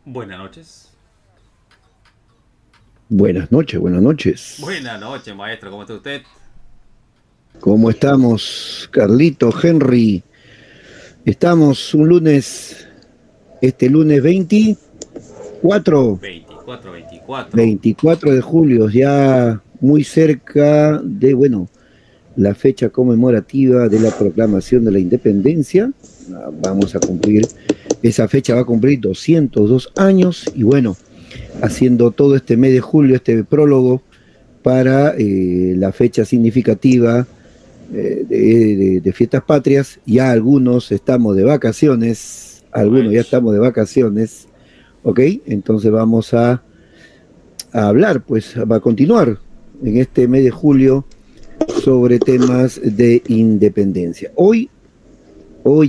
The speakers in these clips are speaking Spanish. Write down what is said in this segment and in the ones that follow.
Buenas noches. Buenas noches, buenas noches. Buenas noches, maestro. ¿Cómo está usted? ¿Cómo estamos, Carlito, Henry? Estamos un lunes, este lunes 24, 24, 24. 24 de julio, ya muy cerca de, bueno, la fecha conmemorativa de la proclamación de la independencia. Vamos a cumplir, esa fecha va a cumplir 202 años y bueno, haciendo todo este mes de julio, este prólogo para la fecha significativa de fiestas patrias. Ya algunos estamos de vacaciones, algunos ya estamos de vacaciones, ¿ok? Entonces vamos a hablar, pues va a continuar en este mes de julio sobre temas de independencia. Hoy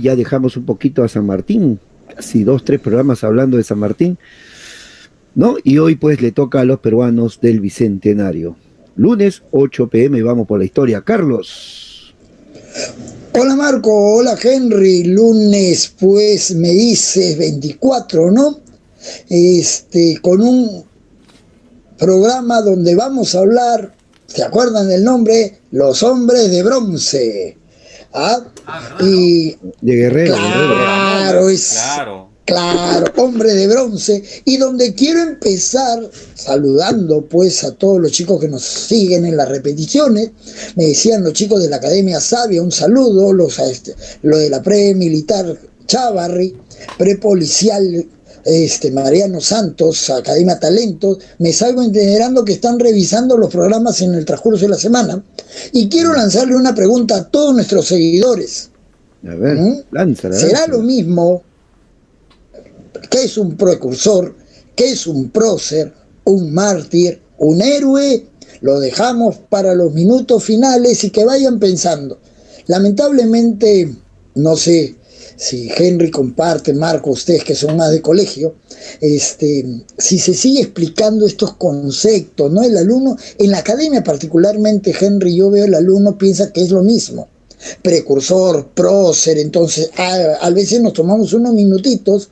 ya dejamos un poquito a San Martín, casi 2, 3 programas hablando de San Martín, ¿no? Y hoy pues le toca a los peruanos del Bicentenario. Lunes 8 p.m. vamos por la historia. Carlos. Hola Marco, hola Henry, lunes pues me dices 24, ¿no? Con un programa donde vamos a hablar, ¿se acuerdan del nombre? Los hombres de bronce. ¿Verdad, y no? De Guerrero. claro, Claro. Claro, hombre de bronce, y donde quiero empezar saludando pues a todos los chicos que nos siguen en las repeticiones. Me decían los chicos de la Academia Sabia, un saludo, lo de la pre-militar Chávarri, prepolicial Mariano Santos, Academia Talentos. Me salgo enterando que están revisando los programas en el transcurso de la semana, y quiero lanzarle una pregunta a todos nuestros seguidores. A ver, lánzala. ¿Será lo mismo qué es un precursor, qué es un prócer, un mártir, un héroe? Lo dejamos para los minutos finales y que vayan pensando. Lamentablemente, no sé si Henry comparte, Marco, ustedes que son más de colegio, si se sigue explicando estos conceptos, ¿no? El alumno, en la academia particularmente, Henry, yo veo el alumno piensa que es lo mismo. Precursor, prócer, entonces a veces nos tomamos unos minutitos,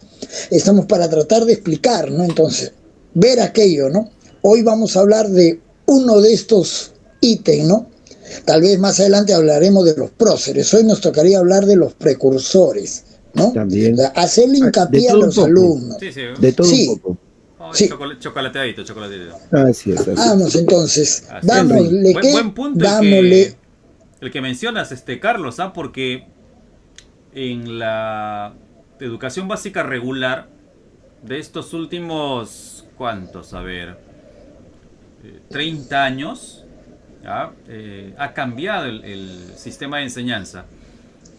estamos para tratar de explicar, ¿no? Entonces, ver aquello, ¿no? Hoy vamos a hablar de uno de estos ítems, ¿no? Tal vez más adelante hablaremos de los próceres, hoy nos tocaría hablar de los precursores, ¿no? También. O sea, hacerle hincapié a los alumnos. Sí, sí. De todo Sí. un poco. Oh, Sí. Chocolateadito. Así es. Vamos entonces, Así es. dámosle Buen punto dámosle. el que mencionas, Carlos, porque en la educación básica regular de estos últimos, ¿cuántos? A ver, 30 años, ha cambiado el sistema de enseñanza.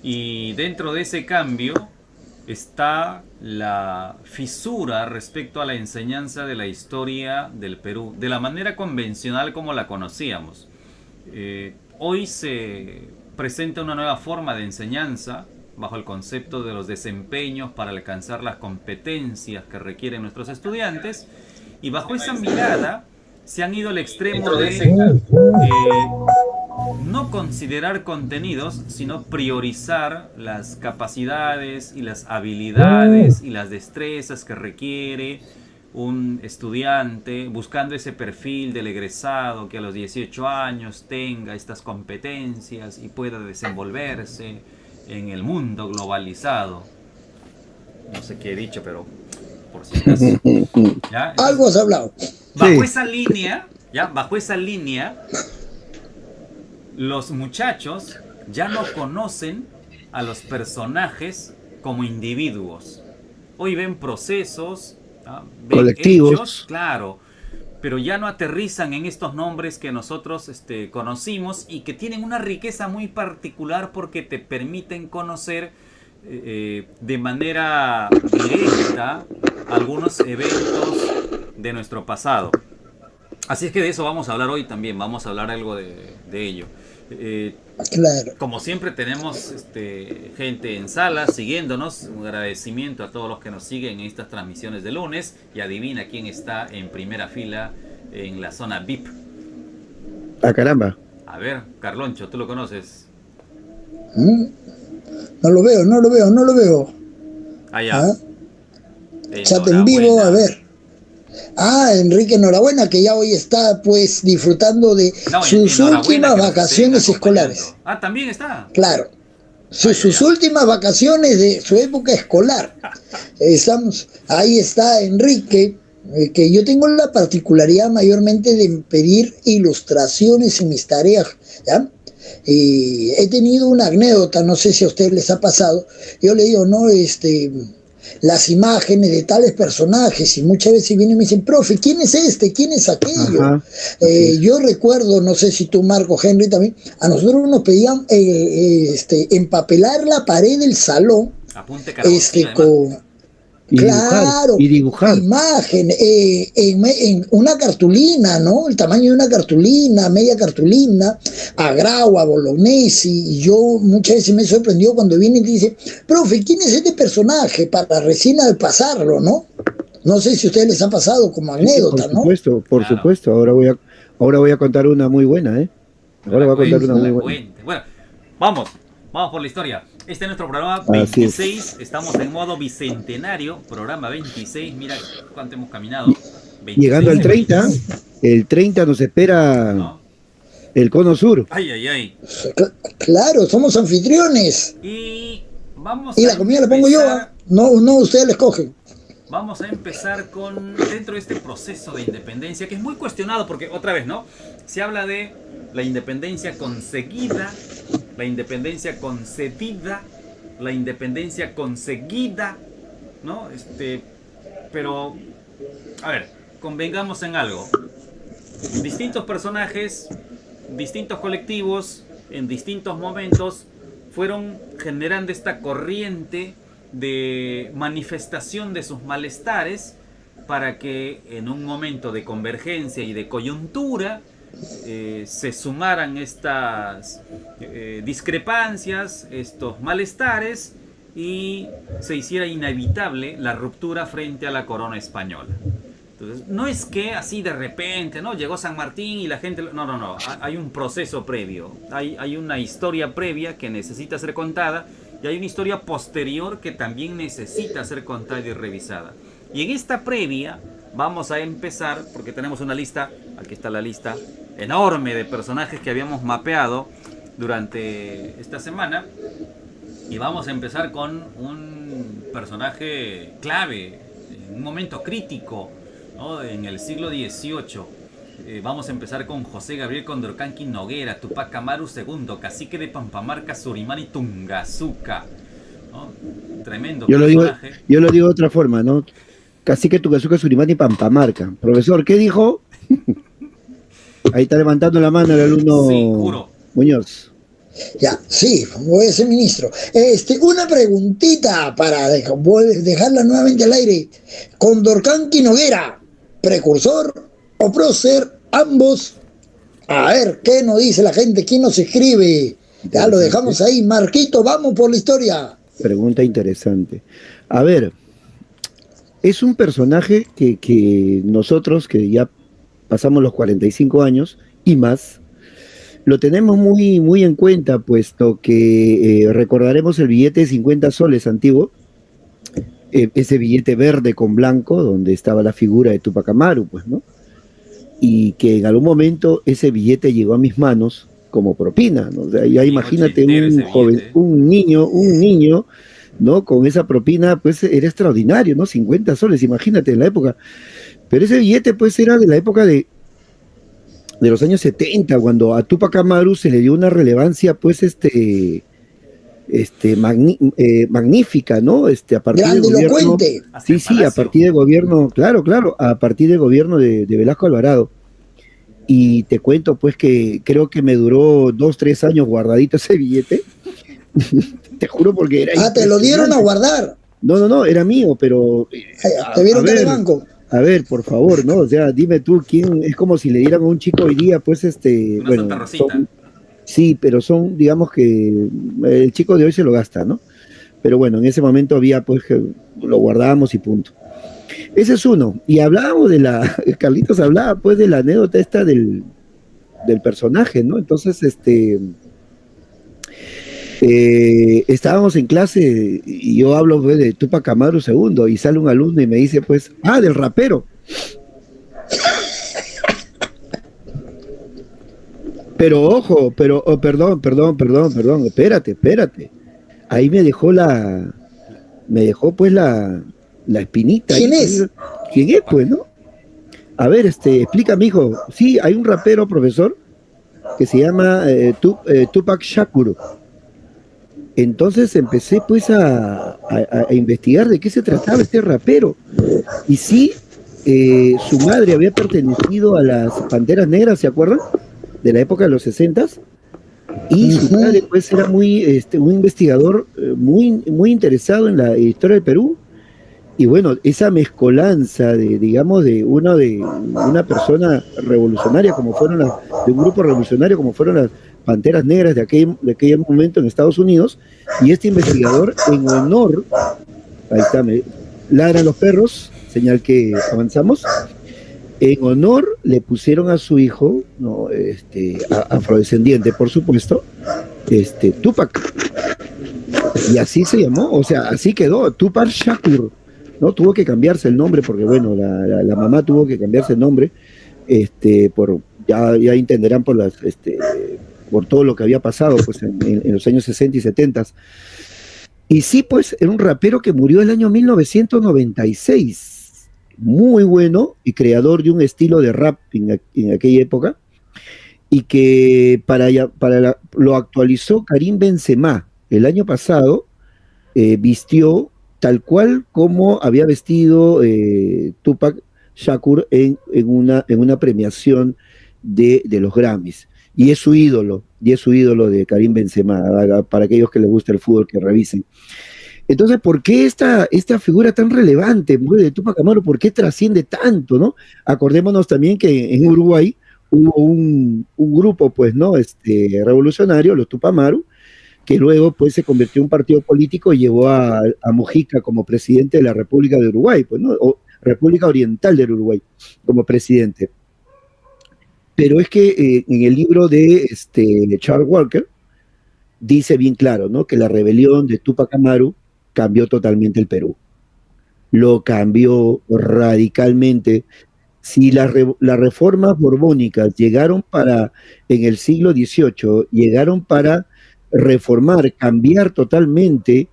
Y dentro de ese cambio está la fisura respecto a la enseñanza de la historia del Perú, de la manera convencional como la conocíamos. Hoy se presenta una nueva forma de enseñanza bajo el concepto de los desempeños para alcanzar las competencias que requieren nuestros estudiantes, y bajo esa mirada se han ido al extremo de no considerar contenidos, sino priorizar las capacidades y las habilidades y las destrezas que requiere un estudiante, buscando ese perfil del egresado que a los 18 años tenga estas competencias y pueda desenvolverse en el mundo globalizado. No sé qué he dicho, pero por si acaso. ¿Ya? Entonces, Algo has hablado. bajo esa línea, los muchachos ya no conocen a los personajes como individuos. Hoy ven procesos, ven colectivos, hechos, claro, pero ya no aterrizan en estos nombres que nosotros conocimos y que tienen una riqueza muy particular porque te permiten conocer de manera directa algunos eventos de nuestro pasado. Así es que de eso vamos a hablar hoy también, vamos a hablar algo de ello. Claro. Como siempre tenemos gente en sala siguiéndonos. Un agradecimiento a todos los que nos siguen en estas transmisiones de lunes. Y adivina quién está en primera fila en la zona VIP. Ah, caramba. A ver, Carloncho, ¿tú lo conoces? No lo veo. Allá. ¿Ah? Chat en vivo, a ver. Ah, Enrique, enhorabuena, que ya hoy está pues disfrutando de sus últimas vacaciones escolares. Ah, también está. Claro. Sus últimas vacaciones de su época escolar. Ahí está Enrique, que yo tengo la particularidad mayormente de pedir ilustraciones en mis tareas, ¿ya? Y he tenido una anécdota, no sé si a ustedes les ha pasado. Yo le digo, no, las imágenes de tales personajes, y muchas veces vienen y me dicen, profe, ¿quién es este? ¿Quién es aquello? Ajá. Yo recuerdo, no sé si tú, Marco, Henry también, a nosotros nos pedían empapelar la pared del salón con dibujar. Imagen, en una cartulina, ¿no? El tamaño de una cartulina, media cartulina, a grau, a bolognesi, y yo muchas veces me sorprendió cuando viene y te dice, profe, ¿quién es este personaje? Para recién al pasarlo, ¿no? No sé si a ustedes les ha pasado como anécdota, ¿no? Por supuesto, ahora voy a contar una muy buena, ¿eh? Ahora voy a contar una muy buena. Bueno, vamos por la historia. Este es nuestro programa 26, estamos en modo bicentenario, programa 26, mira cuánto hemos caminado. 26, llegando al 30, el 30 nos espera, ¿no? El Cono Sur. Ay. Claro, somos anfitriones. Y la comida la pongo yo, no ustedes la escogen. Vamos a empezar dentro de este proceso de independencia, que es muy cuestionado, porque otra vez, ¿no? Se habla de la independencia conseguida, la independencia concedida, la independencia conseguida, ¿no? Pero, a ver, convengamos en algo. Distintos personajes, distintos colectivos, en distintos momentos, fueron generando esta corriente de manifestación de sus malestares para que en un momento de convergencia y de coyuntura se sumaran estas discrepancias, estos malestares, y se hiciera inevitable la ruptura frente a la corona española. Entonces, no es que así de repente, ¿no? Llegó San Martín y la gente... No. Hay un proceso previo, hay una historia previa que necesita ser contada, y hay una historia posterior que también necesita ser contada y revisada. Y en esta previa vamos a empezar, porque tenemos una lista, aquí está la lista enorme de personajes que habíamos mapeado durante esta semana, y vamos a empezar con un personaje clave, en un momento crítico, ¿no? En el siglo XVIII. Vamos a empezar con José Gabriel Condorcanqui Noguera, Tupac Amaru II, cacique de Pampamarca, Surimán y Tungazuca, ¿no? Tremendo personaje. Yo lo digo de otra forma, ¿no? Cacique, Tungazuca, Surimán y Pampamarca. Profesor, ¿qué dijo? Ahí está levantando la mano el alumno, sí, juro. Muñoz. Ya, sí, voy a ser ministro. Una preguntita para dejarla nuevamente al aire. Condorcanqui Noguera, precursor o prócer, ambos. A ver, ¿qué nos dice la gente? ¿Quién nos escribe? Ya lo dejamos ahí. Marquito, vamos por la historia. Pregunta interesante. A ver, es un personaje que nosotros, que ya pasamos los 45 años y más, lo tenemos muy, muy en cuenta, puesto que recordaremos el billete de 50 soles antiguo, ese billete verde con blanco, donde estaba la figura de Tupac Amaru, pues, ¿no? Y que en algún momento ese billete llegó a mis manos como propina, ¿no? O sea, ya imagínate un joven, un niño, ¿no? Con esa propina, pues era extraordinario, ¿no? 50 soles, imagínate, en la época. Pero ese billete, pues, era de la época de los años 70, cuando a Tupac Amaru se le dio una relevancia, pues, magnífica, ¿no? A partir del gobierno, sí, a partir del gobierno, claro, a partir del gobierno de Velasco Alvarado. Y te cuento, pues, que creo que me duró 2-3 años guardadito ese billete. Te juro, porque era... Ah, te lo dieron a guardar. No, era mío, pero... Te vieron del banco. A ver, por favor, ¿no? O sea, dime tú, ¿quién? Es como si le dieran a un chico hoy día, pues, Una Santa Rosita. Sí, pero son, digamos que el chico de hoy se lo gasta, ¿no? Pero bueno, en ese momento había, pues, que lo guardábamos y punto. Ese es uno. Y hablábamos Carlitos hablaba, pues, de la anécdota esta del personaje, ¿no? Entonces, Estábamos en clase y yo hablo pues, de Tupac Amaru segundo y sale un alumno y me dice pues, del rapero. Pero ojo, perdón, espérate. Ahí me dejó pues la espinita. ¿Quién ahí, es? ¿Quién es pues, no? A ver, explícame, hijo. Sí, hay un rapero, profesor, que se llama Tupac Shakur. Entonces empecé pues a investigar de qué se trataba este rapero. Y sí, su madre había pertenecido a las Panteras Negras, ¿se acuerdan? De la época de los 60s. Y su padre pues era un investigador muy interesado en la historia del Perú. Y bueno, esa mezcolanza de una persona revolucionaria de un grupo revolucionario como fueron las Panteras Negras de aquel momento en Estados Unidos, y este investigador en honor, ahí está, ladran los perros, señal que avanzamos, en honor le pusieron a su hijo, ¿no? Afrodescendiente, por supuesto, Tupac. Y así se llamó, o sea, así quedó, Tupac Shakur, ¿no? Tuvo que cambiarse el nombre porque, bueno, la mamá tuvo que cambiarse el nombre, ya entenderán por todo lo que había pasado pues, en los años 60 y 70. Y sí, pues, era un rapero que murió el año 1996, muy bueno y creador de un estilo de rap en aquella época, y que lo actualizó Karim Benzema el año pasado, vistió tal cual como había vestido Tupac Shakur en una premiación de los Grammys. Y es su ídolo de Karim Benzema, para aquellos que les gusta el fútbol, que revisen. Entonces, ¿por qué esta figura tan relevante de Tupac Amaru? ¿Por qué trasciende tanto, no? Acordémonos también que en Uruguay hubo un grupo, pues, ¿no? Revolucionario, los Tupac Amaru, que luego pues se convirtió en un partido político y llevó a Mujica como presidente de la República de Uruguay, pues, ¿no? O República Oriental del Uruguay como presidente. Pero es que en el libro de Charles Walker dice bien claro, ¿no? Que la rebelión de Tupac Amaru cambió totalmente el Perú. Lo cambió radicalmente. Si las reformas borbónicas llegaron en el siglo XVIII, llegaron para reformar, cambiar totalmente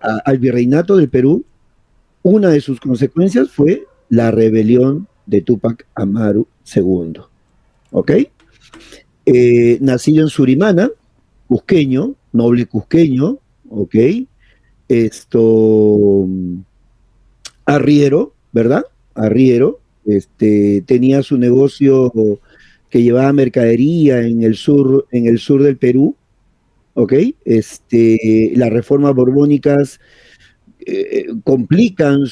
al virreinato del Perú, una de sus consecuencias fue la rebelión de Tupac Amaru II. ¿Ok? Nacido en Surimana, cusqueño, noble cusqueño, ¿ok? Arriero, ¿verdad? Arriero, tenía su negocio que llevaba mercadería en el sur del Perú, ¿ok? Las reformas borbónicas complican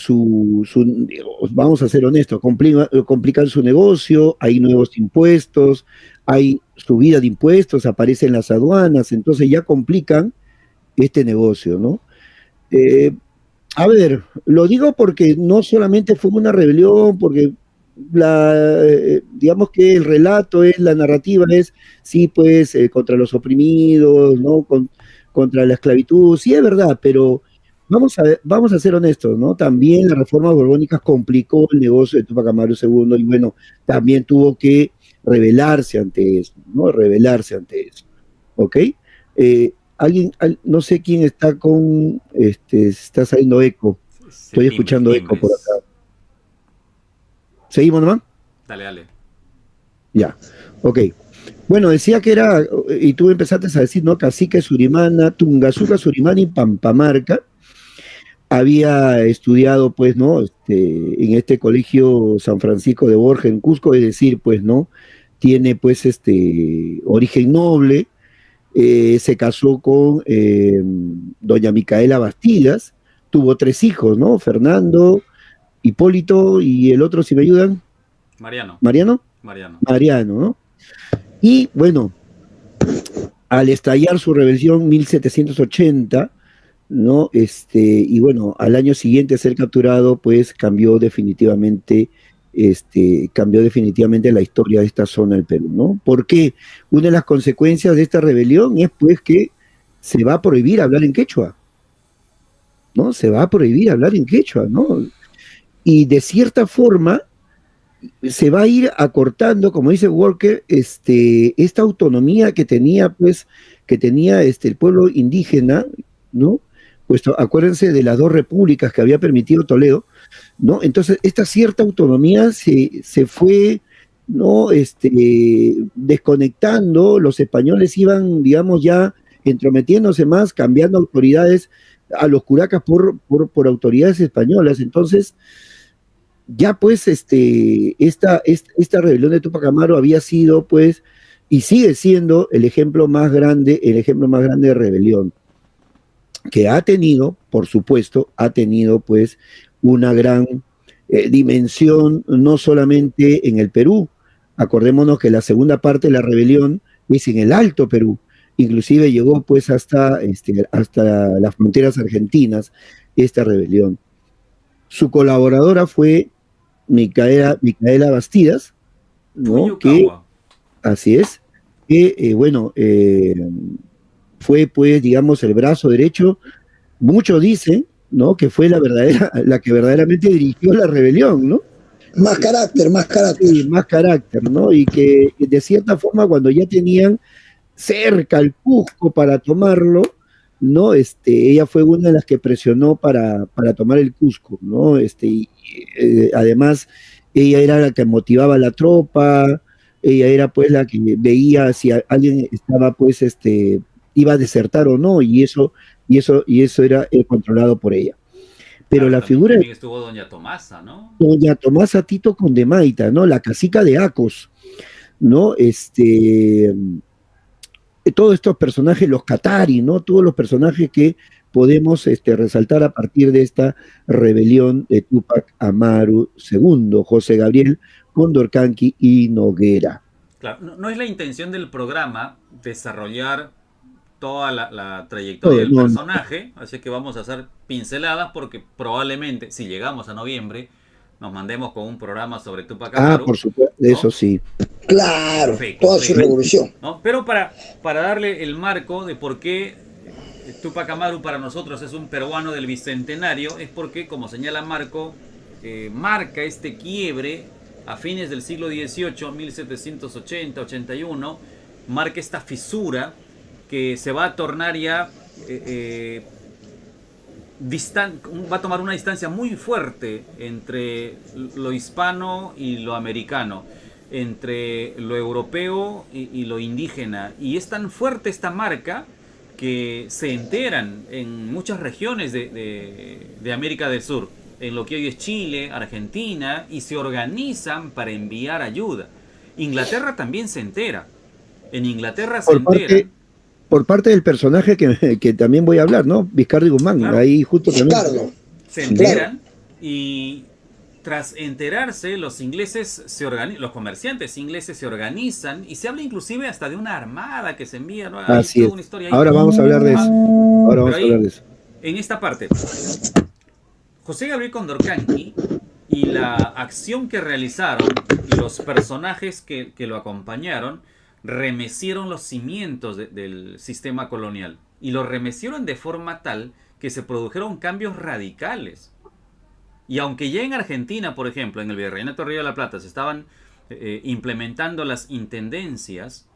vamos a ser honestos, complican su negocio, hay nuevos impuestos, hay subida de impuestos, aparecen las aduanas, entonces ya complican este negocio, ¿no? A ver, lo digo porque no solamente fue una rebelión, porque digamos que el relato la narrativa es, sí, pues, contra los oprimidos, ¿no? Contra la esclavitud, sí es verdad, pero vamos a ser honestos, ¿no? También la reforma borbónica complicó el negocio de Tupac Amaru II y bueno, también tuvo que rebelarse ante eso, ¿no? ¿Ok? No sé quién está está saliendo eco. Estoy escuchando eco por acá. ¿Seguimos nomás? Dale. Ya, ok. Bueno, decía que era, y tú empezaste a decir, ¿no? Cacique Surimana, Tungazuca, Surimana y Pampamarca. Había estudiado, pues, ¿no? En este colegio San Francisco de Borja en Cusco, es decir, pues, ¿no? Tiene, pues, origen noble. Se casó con doña Micaela Bastidas, tuvo 3 hijos, ¿no? Fernando, Hipólito y el otro, si me ayudan. Mariano, ¿no? Y bueno, al estallar su rebelión 1780, ¿no? Y bueno, al año siguiente ser capturado, pues cambió definitivamente la historia de esta zona del Perú, ¿no? Porque una de las consecuencias de esta rebelión es pues que se va a prohibir hablar en quechua, ¿no? Se va a prohibir hablar en quechua, ¿no? Y de cierta forma se va a ir acortando, como dice Walker, esta autonomía que tenía, pues, el pueblo indígena, ¿no? Pues acuérdense de las dos repúblicas que había permitido Toledo, ¿no? Entonces, esta cierta autonomía se fue, ¿no? Desconectando, los españoles iban, digamos, ya entrometiéndose más, cambiando autoridades a los curacas por autoridades españolas. Entonces, ya pues esta rebelión de Tupac Amaru había sido pues y sigue siendo el ejemplo más grande de rebelión que ha tenido, por supuesto, ha tenido pues una gran dimensión no solamente en el Perú. Acordémonos que la segunda parte de la rebelión es en el Alto Perú, inclusive llegó pues hasta las fronteras argentinas esta rebelión. Su colaboradora fue Micaela Bastidas, ¿no? Que, así es, que, fue, pues, digamos, el brazo derecho. Muchos dicen, ¿no? Que fue la que verdaderamente dirigió la rebelión, ¿no? Más carácter. Sí, más carácter, ¿no? Y que, de cierta forma, cuando ya tenían cerca el Cusco para tomarlo, ¿no? Ella fue una de las que presionó para tomar el Cusco, ¿no? Además, ella era la que motivaba a la tropa, ella era pues la que veía si alguien estaba pues iba a desertar o no, y eso era controlado por ella. Pero claro, la figura también estuvo doña Tomasa, ¿no? Doña Tomasa Tito Condemaita, ¿no? La cacica de Acos, ¿no? Todos estos personajes, los Catari, ¿no? Todos los personajes que podemos resaltar a partir de esta rebelión de Tupac Amaru II, José Gabriel Condorcanqui y Noguera. Claro, no es la intención del programa desarrollar toda la trayectoria del personaje, así que vamos a hacer pinceladas porque probablemente, si llegamos a noviembre, nos mandemos con un programa sobre Tupac Amaru. Por supuesto, ¿no? Eso sí. Claro, perfecto, toda su revolución. ¿No? Pero para darle el marco de por qué Tupac Amaru para nosotros es un peruano del Bicentenario, es porque, como señala Marco, marca este quiebre a fines del siglo XVIII, 1780-81, marca esta fisura que se va a tornar ya va a tomar una distancia muy fuerte entre lo hispano y lo americano, entre lo europeo y lo indígena, y es tan fuerte esta marca que se enteran en muchas regiones de América del Sur, en lo que hoy es Chile, Argentina, y se organizan para enviar ayuda. Inglaterra también se entera. En Inglaterra se entera. Por parte del personaje que también voy a hablar, ¿no? Vizcardi Guzmán, claro. Ahí justo también. Se enteran, y tras enterarse, los ingleses los comerciantes ingleses se organizan, y se habla inclusive hasta de una armada que se envía, ¿no? Así es. Una historia ahí. Ahora vamos a hablar de eso. En esta parte, José Gabriel Condorcanqui y la acción que realizaron y los personajes que lo acompañaron remecieron los cimientos del sistema colonial, y lo remecieron de forma tal que se produjeron cambios radicales. Y aunque ya en Argentina, por ejemplo, en el Virreinato de Río de la Plata se estaban implementando las intendencias,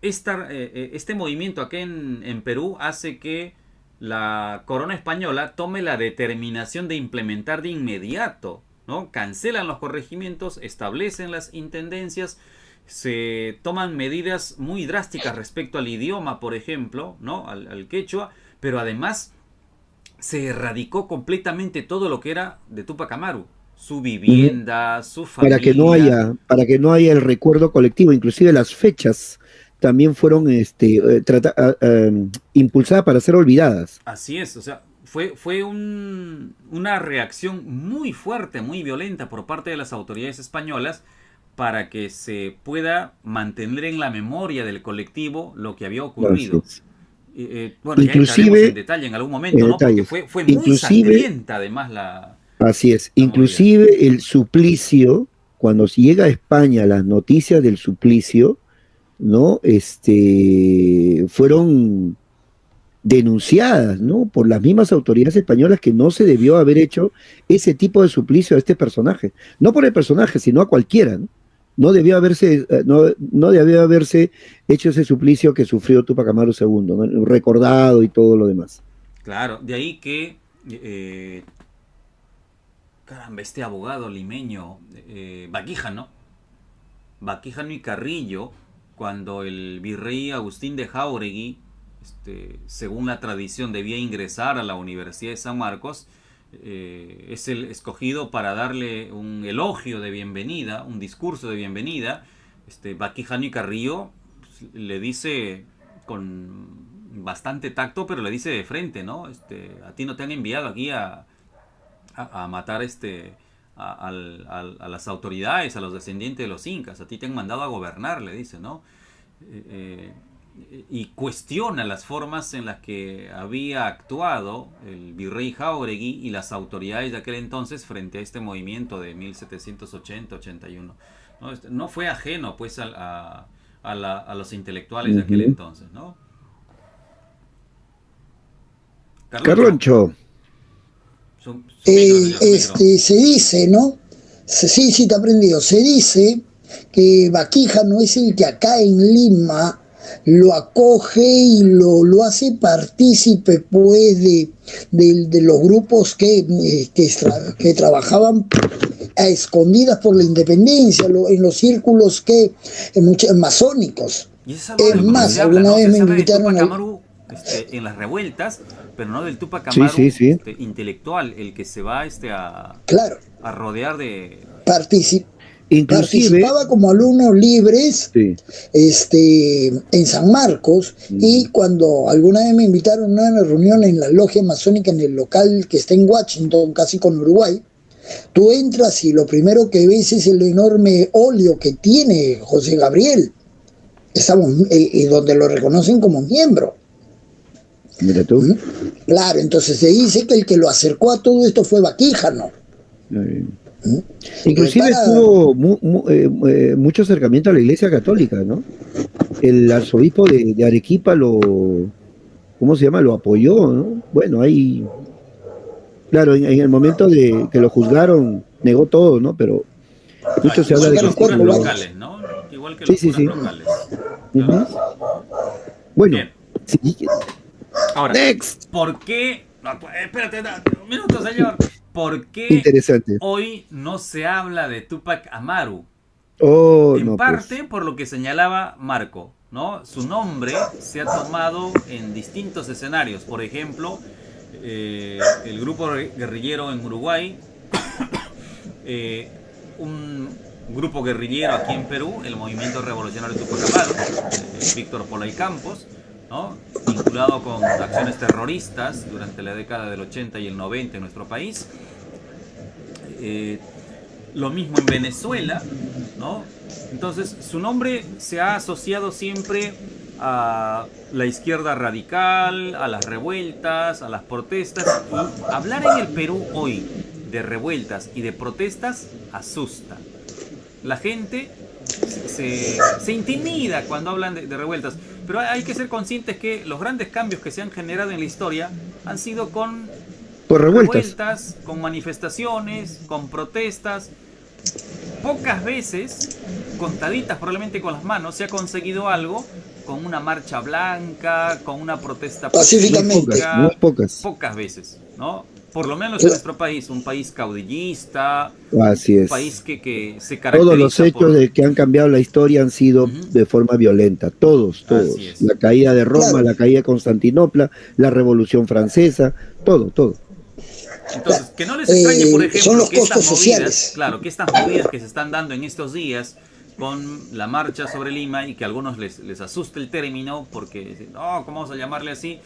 este movimiento aquí en Perú hace que la corona española tome la determinación de implementar de inmediato, ¿no? Cancelan los corregimientos, establecen las intendencias, se toman medidas muy drásticas respecto al idioma, por ejemplo, ¿no? al quechua, pero además se erradicó completamente todo lo que era de Tupac Amaru, su vivienda, su familia. Para que no haya el recuerdo colectivo, inclusive las fechas también fueron impulsadas para ser olvidadas. Así es, o sea, fue una reacción muy fuerte, muy violenta por parte de las autoridades españolas, para que se pueda mantener en la memoria del colectivo lo que había ocurrido. Bueno, ya entraremos en detalle en algún momento, ¿no? Porque fue muy sangrienta además la... Así es, inclusive movida. El suplicio, cuando llega a España las noticias del suplicio, ¿no? Fueron denunciadas, ¿no? Por las mismas autoridades españolas que no se debió haber hecho ese tipo de suplicio a este personaje. No por el personaje, sino a cualquiera, ¿no? No debió haberse hecho ese suplicio que sufrió Tupac Amaru II, ¿no? Recordado y todo lo demás. Claro, de ahí que, caramba, este abogado limeño, Baquijano y Carrillo, cuando el virrey Agustín de Jáuregui, según la tradición, debía ingresar a la Universidad de San Marcos, es el escogido para darle un elogio de bienvenida, un discurso de bienvenida. Baquijano y Carrillo pues, le dice con bastante tacto, pero le dice de frente, ¿no? A ti no te han enviado aquí a matar a las autoridades, a los descendientes de los incas, a ti te han mandado a gobernar, le dice, ¿no? Y cuestiona las formas en las que había actuado el virrey Jáuregui y las autoridades de aquel entonces frente a este movimiento de 1780-81. ¿No? No fue ajeno pues a los intelectuales de aquel entonces, ¿no? Carloncho. Se dice, ¿no? Sí, te ha aprendido. Se dice que Baquijano es el que acá en Lima lo acoge y lo hace partícipe pues de los grupos que trabajaban a escondidas por la independencia, en los círculos masónicos. Es más, alguna vez me invitaron en las revueltas, pero no del Tupac Amaru intelectual, el que se va a rodear de... Participaba como alumnos libres en San Marcos y cuando alguna vez me invitaron a una reunión en la logia masónica en el local que está en Washington, casi con Uruguay, tú entras y lo primero que ves es el enorme óleo que tiene José Gabriel, donde lo reconocen como miembro. Mira tú. Claro, entonces se dice que el que lo acercó a todo esto fue Baquijano. Inclusive tuvo mucho acercamiento a la Iglesia Católica, ¿no? El arzobispo de Arequipa ¿cómo se llama? Lo apoyó, ¿no? Bueno, ahí, claro, en el momento de que lo juzgaron, negó todo, ¿no? Pero mucho se habla de los curas locales, ¿no? Igual que los curas locales. Claro. Bueno, ahora, next. ¿Por qué? No, espérate, un minuto, señor. ¿Por qué hoy no se habla de Tupac Amaru? En parte por lo que señalaba Marco, ¿no? Su nombre se ha tomado en distintos escenarios. Por ejemplo, el grupo guerrillero en Uruguay, un grupo guerrillero aquí en Perú, el Movimiento Revolucionario Tupac Amaru, Víctor Polay Campos, ¿no? Vinculado con acciones terroristas durante la década del 80 y el 90 en nuestro país. Lo mismo en Venezuela, ¿no? Entonces su nombre se ha asociado siempre a la izquierda radical, a las revueltas, a las protestas, y hablar en el Perú hoy de revueltas y de protestas asusta. La gente se intimida cuando hablan de revueltas, pero hay que ser conscientes que los grandes cambios que se han generado en la historia han sido con revueltas, con manifestaciones, con protestas. Pocas veces, contaditas probablemente con las manos, se ha conseguido algo con una marcha blanca, con una protesta pacífica. Muy pocas. Pocas veces, ¿no? Por lo menos en nuestro país, un país caudillista, así es. Un país que se caracteriza todos los hechos que han cambiado la historia han sido de forma violenta, todos. La caída de Roma, la caída de Constantinopla, la Revolución Francesa, todo. Entonces, que no les extrañe, por ejemplo, que estas movidas que se están dando en estos días con la marcha sobre Lima, y que a algunos les asusta el término porque, no, ¿cómo vamos a llamarle así?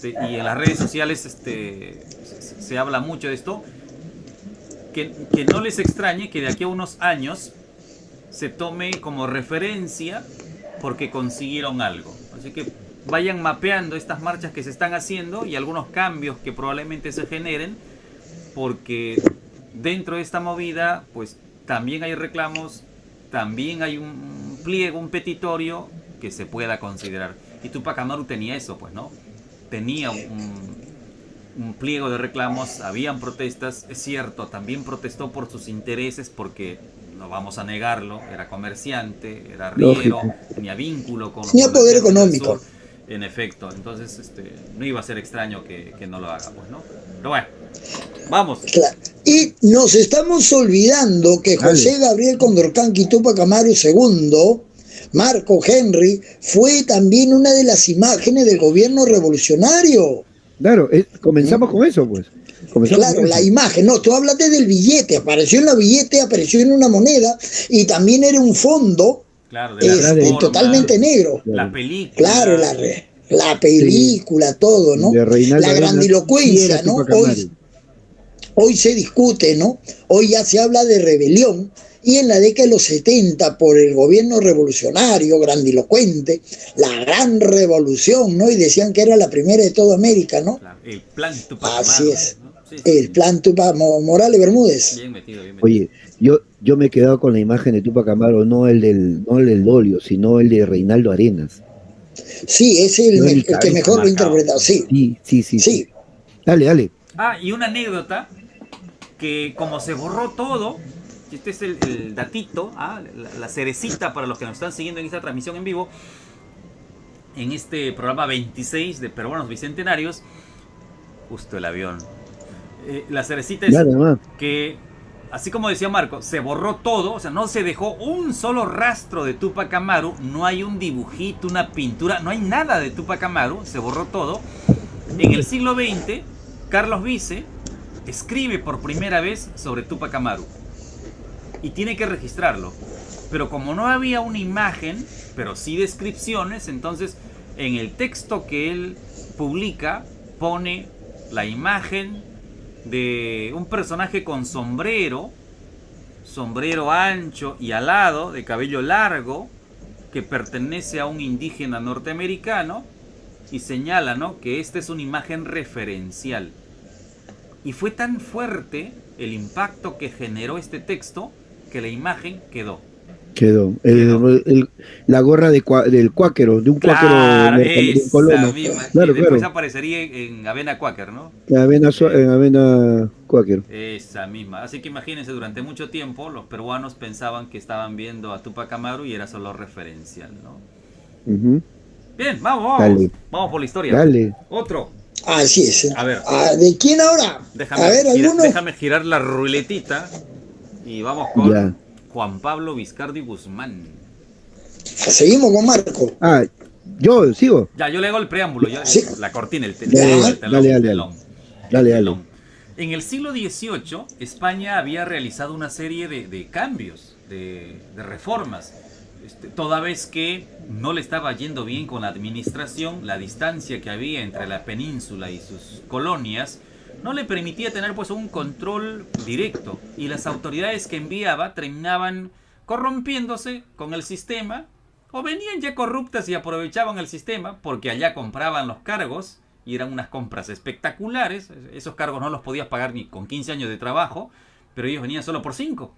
Y en las redes sociales se habla mucho de esto, que no les extrañe que de aquí a unos años se tome como referencia porque consiguieron algo. Así que vayan mapeando estas marchas que se están haciendo y algunos cambios que probablemente se generen, porque dentro de esta movida pues también hay reclamos, también hay un pliego, un petitorio que se pueda considerar. Y Tupac Amaru tenía eso, pues, ¿no? tenía un pliego de reclamos, habían protestas, es cierto, también protestó por sus intereses porque, no vamos a negarlo, era comerciante, era arriero, tenía vínculo con tenía poder económico. En efecto, entonces no iba a ser extraño que no lo haga, pues, ¿no? Pero bueno, vamos. Claro. Y nos estamos olvidando que José Gabriel Condorcanqui Túpac Amaru II, Marco Henry, fue también una de las imágenes del gobierno revolucionario. Claro, comenzamos con eso, pues. Claro, la imagen, no, tú hablaste del billete, apareció en la billete, apareció en una moneda y también era un fondo, claro, totalmente negro. La película. Claro, la película, todo, ¿no? La grandilocuencia, ¿no? Hoy se discute, ¿no? Hoy ya se habla de rebelión y en la década de los 70 por el gobierno revolucionario, grandilocuente, la gran revolución, ¿no? Y decían que era la primera de toda América, ¿no? Claro, el plan Túpac Amaru. Así es. ¿No? Sí, el plan Túpac Morales Bermúdez. Bien metido, bien metido. Oye, yo me he quedado con la imagen de Túpac Amaru, no el del Dolio, sino el de Reinaldo Arenas. Sí, ese es el que mejor lo ha interpretado, sí. Sí. Dale. Ah, y una anécdota, que como se borró todo, este es el datito, la cerecita para los que nos están siguiendo en esta transmisión en vivo, en este programa 26 de Peruanos Bicentenarios, justo el avión. La cerecita es que, así como decía Marco, se borró todo, o sea, no se dejó un solo rastro de Túpac Amaru, no hay un dibujito, una pintura, no hay nada de Túpac Amaru, se borró todo. En el siglo XX, Carlos Vice escribe por primera vez sobre Túpac Amaru y tiene que registrarlo, pero como no había una imagen, pero sí descripciones, entonces en el texto que él publica pone la imagen de un personaje con sombrero ancho y alado, de cabello largo, que pertenece a un indígena norteamericano, y señala, ¿no?, que esta es una imagen referencial. Y fue tan fuerte el impacto que generó este texto que la imagen quedó. La gorra del cuáquero, de un cuáquero de colono. Claro, después aparecería en avena cuáquer, ¿no? En avena cuáquer. Esa misma. Así que imagínense, durante mucho tiempo los peruanos pensaban que estaban viendo a Túpac Amaru y era solo referencial, ¿no? Bien, vamos por la historia. Dale. Otro. Así es. A ver. ¿De quién ahora? Déjame girar la ruletita y vamos con Juan Pablo Vizcardi Guzmán. Seguimos con Marco. Yo sigo. Ya, yo le hago el preámbulo, la cortina, el telón. Dale. En el siglo XVIII, España había realizado una serie de cambios, de reformas. Toda vez que no le estaba yendo bien con la administración, la distancia que había entre la península y sus colonias no le permitía tener pues un control directo, y las autoridades que enviaba terminaban corrompiéndose con el sistema, o venían ya corruptas y aprovechaban el sistema porque allá compraban los cargos y eran unas compras espectaculares. Esos cargos no los podías pagar ni con 15 años de trabajo, pero ellos venían solo por 5.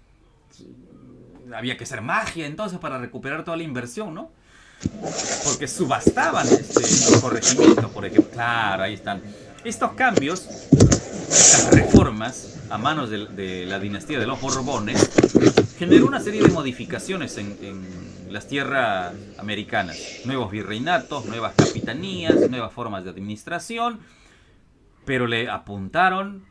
Había que hacer magia entonces para recuperar toda la inversión, ¿no? Porque subastaban los corregimientos, por ejemplo. Claro, ahí están. Estos cambios, estas reformas a manos de la dinastía de los Borbones, generó una serie de modificaciones en las tierras americanas. Nuevos virreinatos, nuevas capitanías, nuevas formas de administración, pero le apuntaron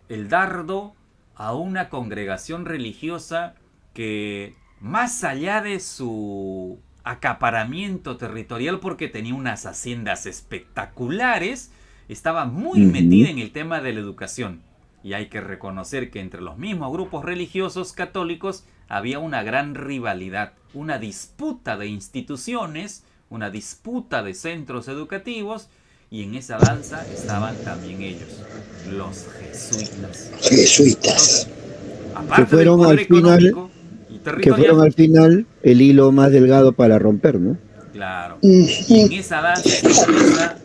el dardo a una congregación religiosa que, más allá de su acaparamiento territorial, porque tenía unas haciendas espectaculares, estaba muy metida en el tema de la educación. Y hay que reconocer que entre los mismos grupos religiosos católicos había una gran rivalidad, una disputa de instituciones, una disputa de centros educativos, y en esa danza estaban también ellos, los jesuitas. Jesuitas. Aparte que fueron del poder al final, económico y territorial, que fueron al final el hilo más delgado para romper, ¿no? Claro. Y en esa danza está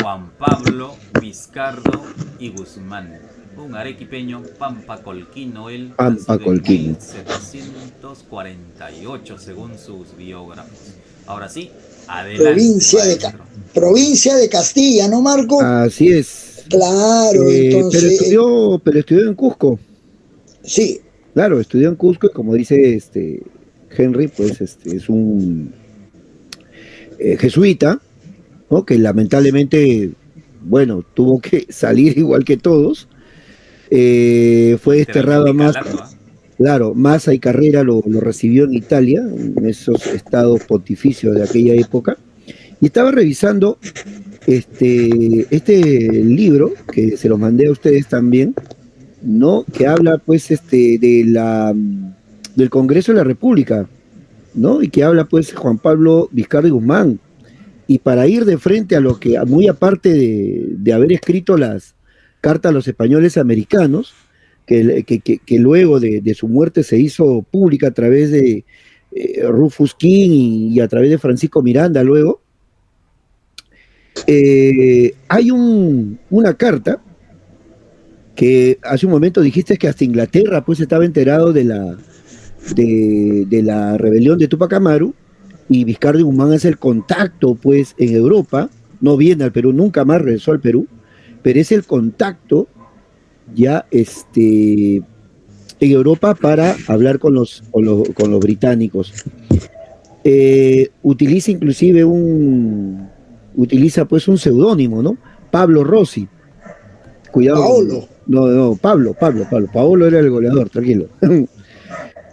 Juan Pablo Vizcardo y Guzmán, un arequipeño pampacolquino, él Pampa Colquino. 1748 según sus biógrafos. Ahora sí, adelante. Provincia provincia de Castilla, ¿no, Marco? Así es. Claro, entonces... Pero estudió en Cusco. Sí. Claro, estudió en Cusco y como dice Henry, pues es un jesuita, ¿no? Que lamentablemente, bueno, tuvo que salir igual que todos. Fue desterrado a Massa. Claro, Massa y Carrera lo recibió en Italia, en esos estados pontificios de aquella época. Y estaba revisando este libro, que se lo mandé a ustedes también, ¿no? Que habla pues del Congreso de la República, ¿no? Y que habla pues Juan Pablo Vizcarra y Guzmán. Y para ir de frente a lo que, muy aparte de haber escrito las cartas a los españoles americanos, que luego de su muerte se hizo pública a través de Rufus King y a través de Francisco Miranda luego, hay una carta que hace un momento dijiste que hasta Inglaterra pues estaba enterado de la rebelión de Tupac Amaru, y Vizcarra y Guzmán es el contacto pues en Europa, no viene al Perú, nunca más regresó al Perú, pero es el contacto ya en Europa para hablar con los británicos. Utiliza pues un seudónimo, ¿no? Pablo Rossi. Cuidado. Paolo. No, Pablo. Paolo era el goleador, tranquilo.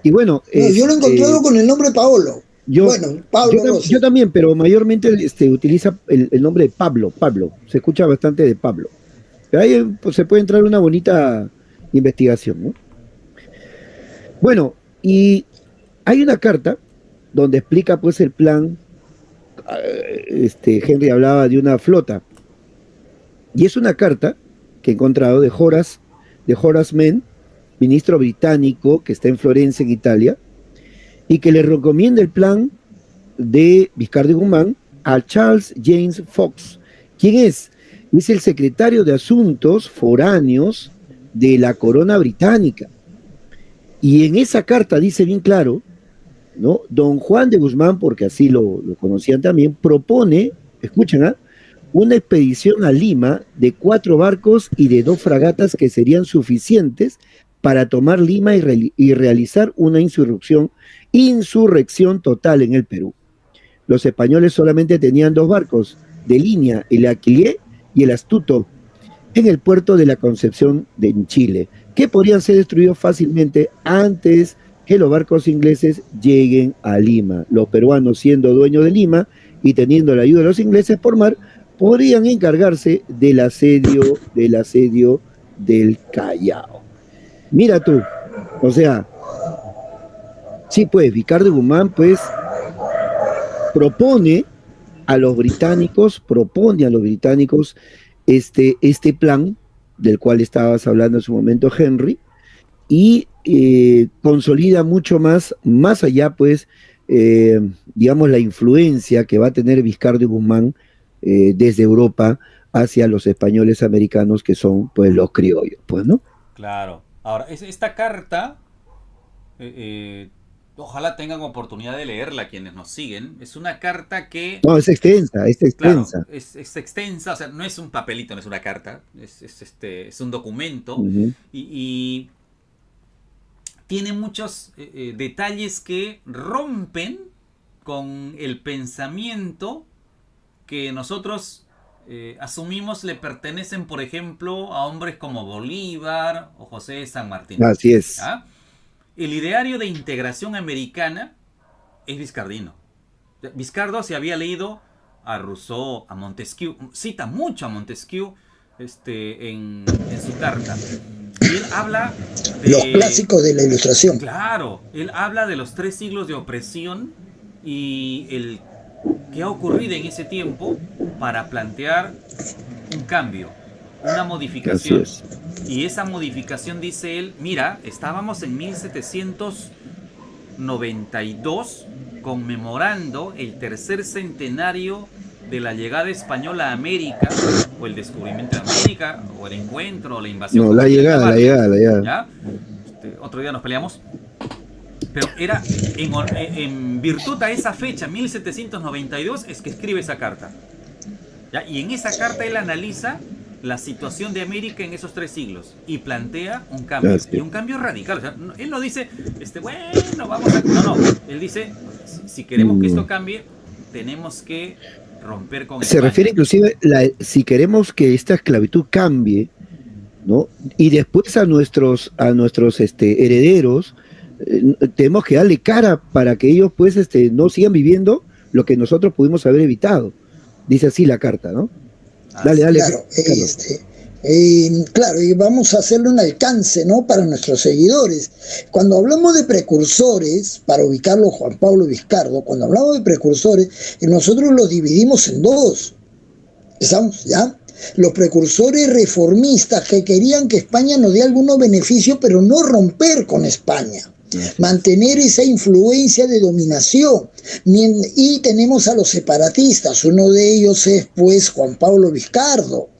Y bueno. No, yo lo he encontrado con el nombre Paolo. Yo también, pero mayormente utiliza el nombre de Pablo. Se escucha bastante de Pablo. Pero ahí pues, se puede entrar una bonita investigación, ¿no? Bueno, y hay una carta donde explica pues el plan. Henry hablaba de una flota. Y es una carta que he encontrado de Horace Mann, ministro británico que está en Florencia, en Italia, y que le recomienda el plan de Vizcarra y Guzmán a Charles James Fox. ¿Quién es? Es el secretario de Asuntos Foráneos de la Corona Británica. Y en esa carta dice bien claro, ¿no? Don Juan de Guzmán, porque así lo conocían también, propone, escuchen, una expedición a Lima de 4 barcos y de 2 fragatas que serían suficientes para tomar Lima y realizar una insurrección total en el Perú. Los españoles solamente tenían 2 barcos de línea, el Aquilié y el Astuto, en el puerto de la Concepción en Chile, que podrían ser destruidos fácilmente antes que los barcos ingleses lleguen a Lima. Los peruanos, siendo dueños de Lima y teniendo la ayuda de los ingleses por mar, podrían encargarse del asedio del Callao. Mira tú, o sea, sí, pues, Vizcarra y Guzmán, pues, propone a los británicos este plan del cual estabas hablando en su momento, Henry, y consolida mucho más allá, pues, digamos, la influencia que va a tener Vizcarra y Guzmán desde Europa hacia los españoles americanos, que son, pues, los criollos, pues, ¿no? Claro. Ahora, esta carta, ojalá tengan oportunidad de leerla quienes nos siguen. Es una carta que... No, es extensa. Claro, es extensa, o sea, no es un papelito, no es una carta, es un documento, y tiene muchos detalles que rompen con el pensamiento que nosotros asumimos le pertenecen, por ejemplo, a hombres como Bolívar o José de San Martín. Así es. ¿Ah? El ideario de integración americana es vizcardino. Vizcardo se había leído a Rousseau, a Montesquieu, cita mucho a Montesquieu en su carta. Y él habla de... Los clásicos de la Ilustración. Claro, él habla de los 3 siglos de opresión y el que ha ocurrido en ese tiempo para plantear un cambio, una modificación. Y esa modificación, dice él, mira, estábamos en 1792 conmemorando el 3er centenario de la llegada española a América, o el descubrimiento de América, o el encuentro, o la invasión. No, la llegada. ¿Ya? Otro día nos peleamos. Pero era en virtud a esa fecha, 1792, es que escribe esa carta. ¿Ya? Y en esa carta él analiza la situación de América en esos 3 siglos y plantea un cambio, y un cambio radical. O sea, él no dice, bueno, vamos a... No, él dice, si queremos que esto cambie, tenemos que romper con Se España. refiere inclusive, si queremos que esta esclavitud cambie, ¿no? Y después a nuestros herederos, tenemos que darle cara para que ellos pues no sigan viviendo lo que nosotros pudimos haber evitado. Dice así la carta, ¿no? Dale. Claro, claro, y vamos a hacerle un alcance, ¿no?, para nuestros seguidores. Cuando hablamos de precursores, para ubicarlo Juan Pablo Vizcardo, cuando hablamos de precursores, nosotros los dividimos en 2. ¿Estamos? ¿Ya? Los precursores reformistas que querían que España nos dé algunos beneficios, pero no romper con España. Mantener esa influencia de dominación. Y tenemos a los separatistas. Uno de ellos es pues Juan Pablo Vizcardo,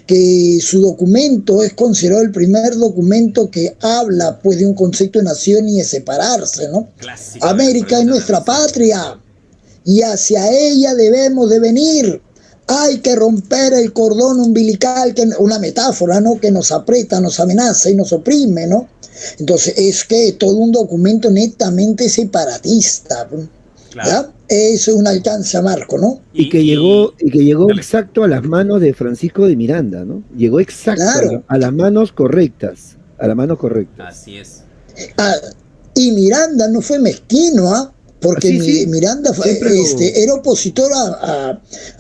que su documento es considerado el primer documento que habla pues de un concepto de nación y de separarse, ¿no? Clásico. América es nuestra patria y hacia ella debemos de venir. Hay que romper el cordón umbilical, una metáfora, ¿no?, que nos aprieta, nos amenaza y nos oprime, ¿no? Entonces es que todo un documento netamente separatista, claro. ¿Ya? Eso es un alcance a Marco, ¿no? Y que llegó exacto a las manos de Francisco de Miranda, ¿no? Llegó exacto, claro, a las manos correctas, Así es. Y Miranda no fue mezquino, ¿ah? Porque sí. Miranda era opositor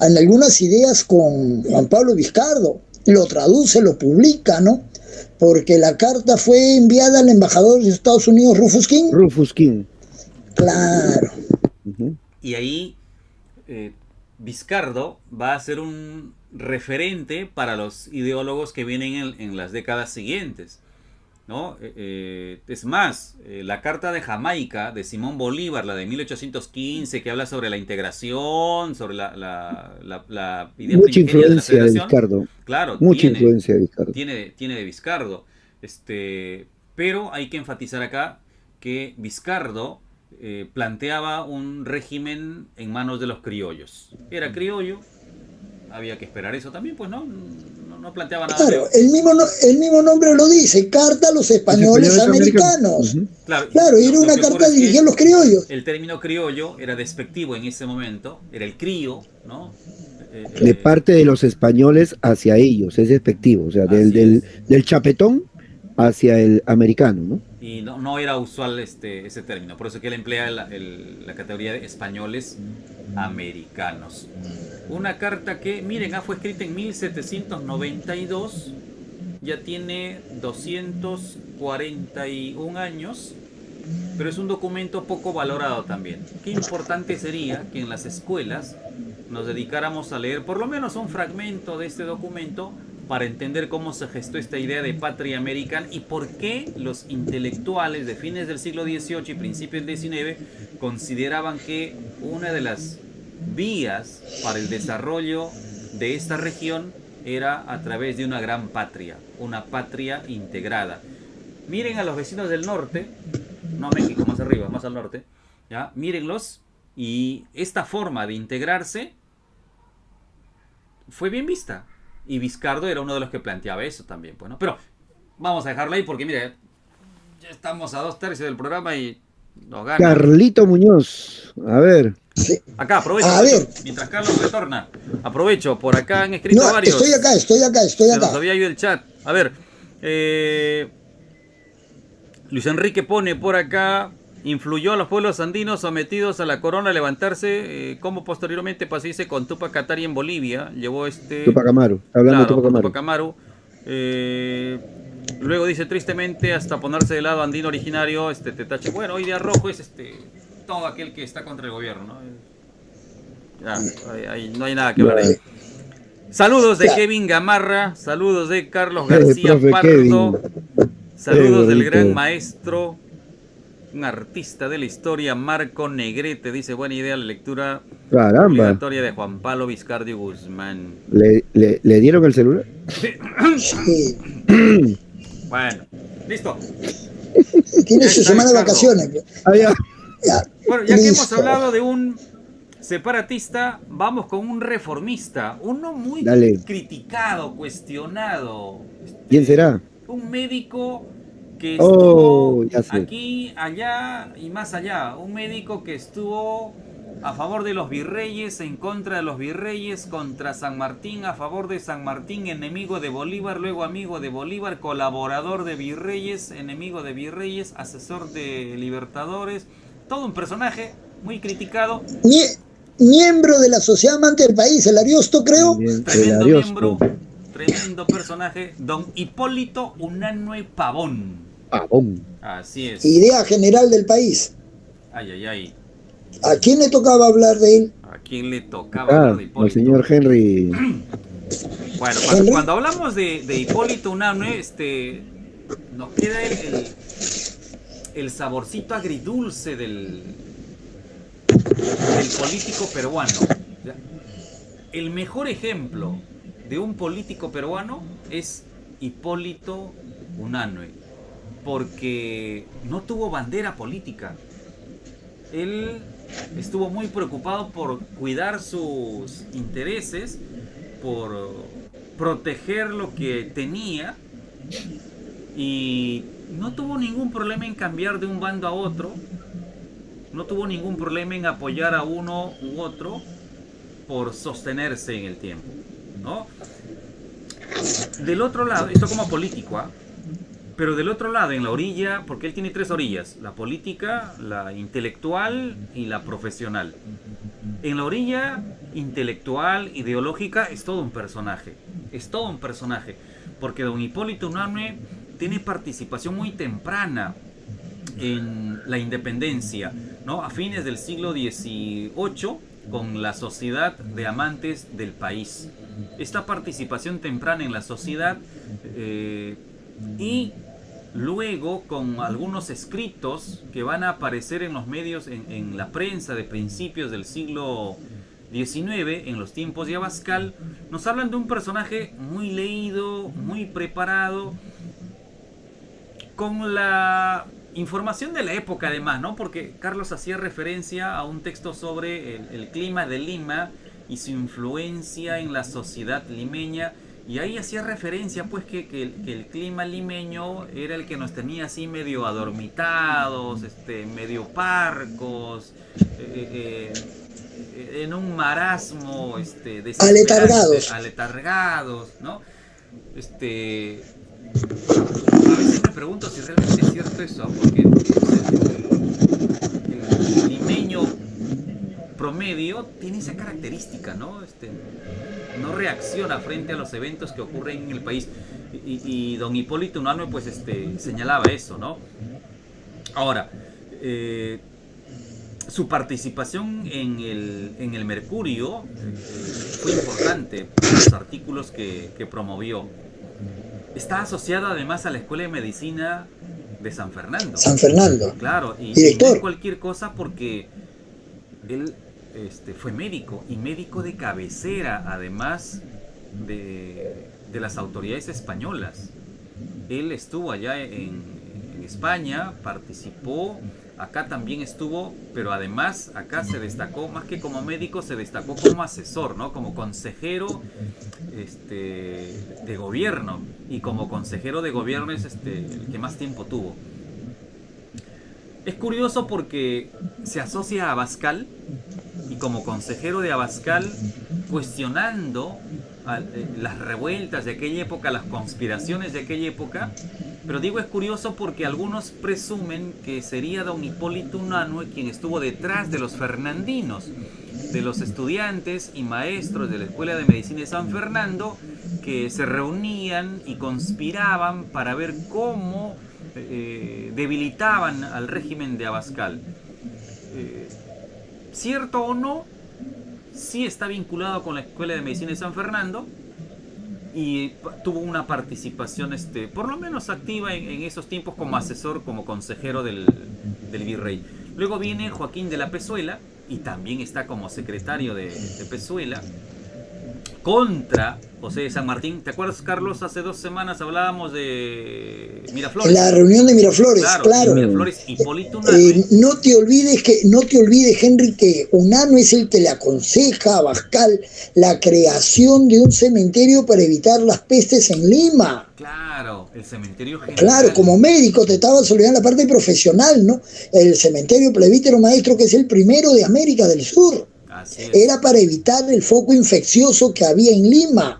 en algunas ideas con Juan Pablo Vizcardo. Lo traduce, lo publica, ¿no? Porque la carta fue enviada al embajador de Estados Unidos, Rufus King. Claro. Y ahí Vizcardo va a ser un referente para los ideólogos que vienen en las décadas siguientes, ¿no? Es más, la Carta de Jamaica de Simón Bolívar, la de 1815, que habla sobre la integración, sobre la idea mucha influencia de Vizcardo. Claro, influencia de Vizcardo. Tiene de Vizcardo. Pero hay que enfatizar acá que Vizcardo planteaba un régimen en manos de los criollos. Era criollo, había que esperar eso también, pues no planteaba nada. Claro, el mismo nombre lo dice, carta a los españoles americanos. Claro, y era una carta dirigida a los criollos. El término criollo era despectivo en ese momento, era el crío, ¿no? De parte de los españoles hacia ellos, es despectivo, o sea, del chapetón hacia el americano, ¿no? Y no era usual ese término, por eso que él emplea la categoría de españoles americanos. Una carta que, miren, fue escrita en 1792, ya tiene 241 años, pero es un documento poco valorado también. Qué importante sería que en las escuelas nos dedicáramos a leer por lo menos un fragmento de este documento para entender cómo se gestó esta idea de patria americana y por qué los intelectuales de fines del siglo XVIII y principios del XIX consideraban que una de las vías para el desarrollo de esta región era a través de una gran patria, una patria integrada. Miren a los vecinos del norte, no México, más arriba, más al norte, ¿ya? Mírenlos, y esta forma de integrarse fue bien vista. Y Vizcardo era uno de los que planteaba eso también, pues, ¿no? Pero vamos a dejarlo ahí porque, mira, ya estamos a 2/3 del programa y nos gana. Carlito Muñoz, a ver. Sí. Acá, aprovecho, mientras Carlos retorna. Aprovecho, por acá han escrito varios. Estoy acá. Se nos había ido el chat. A ver, Luis Enrique pone por acá: influyó a los pueblos andinos sometidos a la corona a levantarse, como posteriormente pasó con Tupac Katari en Bolivia. Llevó Tupac Amaru, hablando de Tupac Amaru. Luego dice, tristemente, hasta ponerse de lado andino originario, Tetache. Bueno, hoy día rojo es todo aquel que está contra el gobierno, ¿no? No hay nada que hablar ahí. Saludos de Kevin Gamarra, saludos de Carlos García Pardo, saludos del gran maestro, un artista de la historia, Marco Negrete. Dice, buena idea la lectura obligatoria de Juan Pablo Vizcardo Guzmán. ¿Le dieron el celular? Sí. Bueno, listo. Tiene su semana de vacaciones. Bueno, ya que hemos hablado de un separatista, vamos con un reformista, uno muy Dale. criticado, cuestionado. ¿Quién será? Un médico que Oh, estuvo ya sé. aquí, allá y más allá. Un médico que estuvo a favor de los virreyes, en contra de los virreyes, contra San Martín, a favor de San Martín, enemigo de Bolívar, luego amigo de Bolívar, colaborador de virreyes, enemigo de virreyes, asesor de libertadores. Todo un personaje muy criticado. Miembro de la Sociedad Amante del País, el Ariosto, creo. Bien, Tremendo el Ariosto. miembro, tremendo personaje, don Hipólito Unanue Pavón. Pavón. Así es. Idea general del país. Ay, ay, ay. ¿A quién le tocaba hablar de él? ¿A quién le tocaba hablar de Al Hipólito? señor Henry. Bueno, Henry. cuando hablamos de Hipólito Unanue, nos queda el saborcito agridulce del político peruano. El mejor ejemplo de un político peruano es Hipólito Unanue, porque no tuvo bandera política. Él estuvo muy preocupado por cuidar sus intereses, por proteger lo que tenía, y no tuvo ningún problema en cambiar de un bando a otro, no tuvo ningún problema en apoyar a uno u otro por sostenerse en el tiempo, ¿no? Del otro lado, esto como político, ¿ah? Pero del otro lado, en la orilla, porque él tiene tres orillas: la política, la intelectual y la profesional. En la orilla intelectual, ideológica, es todo un personaje. Es todo un personaje. Porque don Hipólito Unanue tiene participación muy temprana en la independencia, ¿no? A fines del siglo XVIII, con la Sociedad de Amantes del País. Esta participación temprana en la sociedad y luego con algunos escritos que van a aparecer en los medios, en la prensa de principios del siglo XIX, en los tiempos de Abascal, nos hablan de un personaje muy leído, muy preparado, con la información de la época además, ¿no? Porque Carlos hacía referencia a un texto sobre el clima de Lima y su influencia en la sociedad limeña, y ahí hacía referencia pues que el clima limeño era el que nos tenía así medio adormitados, medio parcos, en un marasmo, aletargados, ¿no? A veces me pregunto si realmente es cierto eso, porque el limeño promedio tiene esa característica, ¿no? No reacciona frente a los eventos que ocurren en el país, y don Hipólito Unanue pues señalaba eso, ¿no? Ahora, su participación en el Mercurio fue importante, los artículos que promovió. Está asociado además a la Escuela de Medicina de San Fernando. San Fernando. Claro, y Director. no es cualquier cosa, porque él fue médico, y médico de cabecera, además de las autoridades españolas. Él estuvo allá en España, participó, acá también estuvo, pero además acá se destacó, más que como médico, se destacó como asesor, ¿no? Como consejero de gobierno, y como consejero de gobierno es el que más tiempo tuvo. Es curioso porque se asocia a Abascal, y como consejero de Abascal, cuestionando las revueltas de aquella época, las conspiraciones de aquella época. Pero digo, es curioso porque algunos presumen que sería don Hipólito Unanue quien estuvo detrás de los fernandinos, de los estudiantes y maestros de la Escuela de Medicina de San Fernando, que se reunían y conspiraban para ver cómo debilitaban al régimen de Abascal. Cierto o no, sí está vinculado con la Escuela de Medicina de San Fernando, y tuvo una participación por lo menos activa en esos tiempos como asesor, como consejero del virrey. Luego viene Joaquín de la Pezuela, y también está como secretario de Pezuela. contra José de San Martín. ¿Te acuerdas, Carlos? Hace 2 semanas hablábamos de Miraflores. La reunión de Miraflores, claro. Miraflores, Hipólito Unanue. No te olvides, Henry, que Unanue es el que le aconseja a Abascal la creación de un cementerio para evitar las pestes en Lima. Claro, el cementerio general. Claro, como médico te estabas olvidando la parte profesional, ¿no? El cementerio Presbítero Maestro, que es el primero de América del Sur. Así es. Era para evitar el foco infeccioso que había en Lima.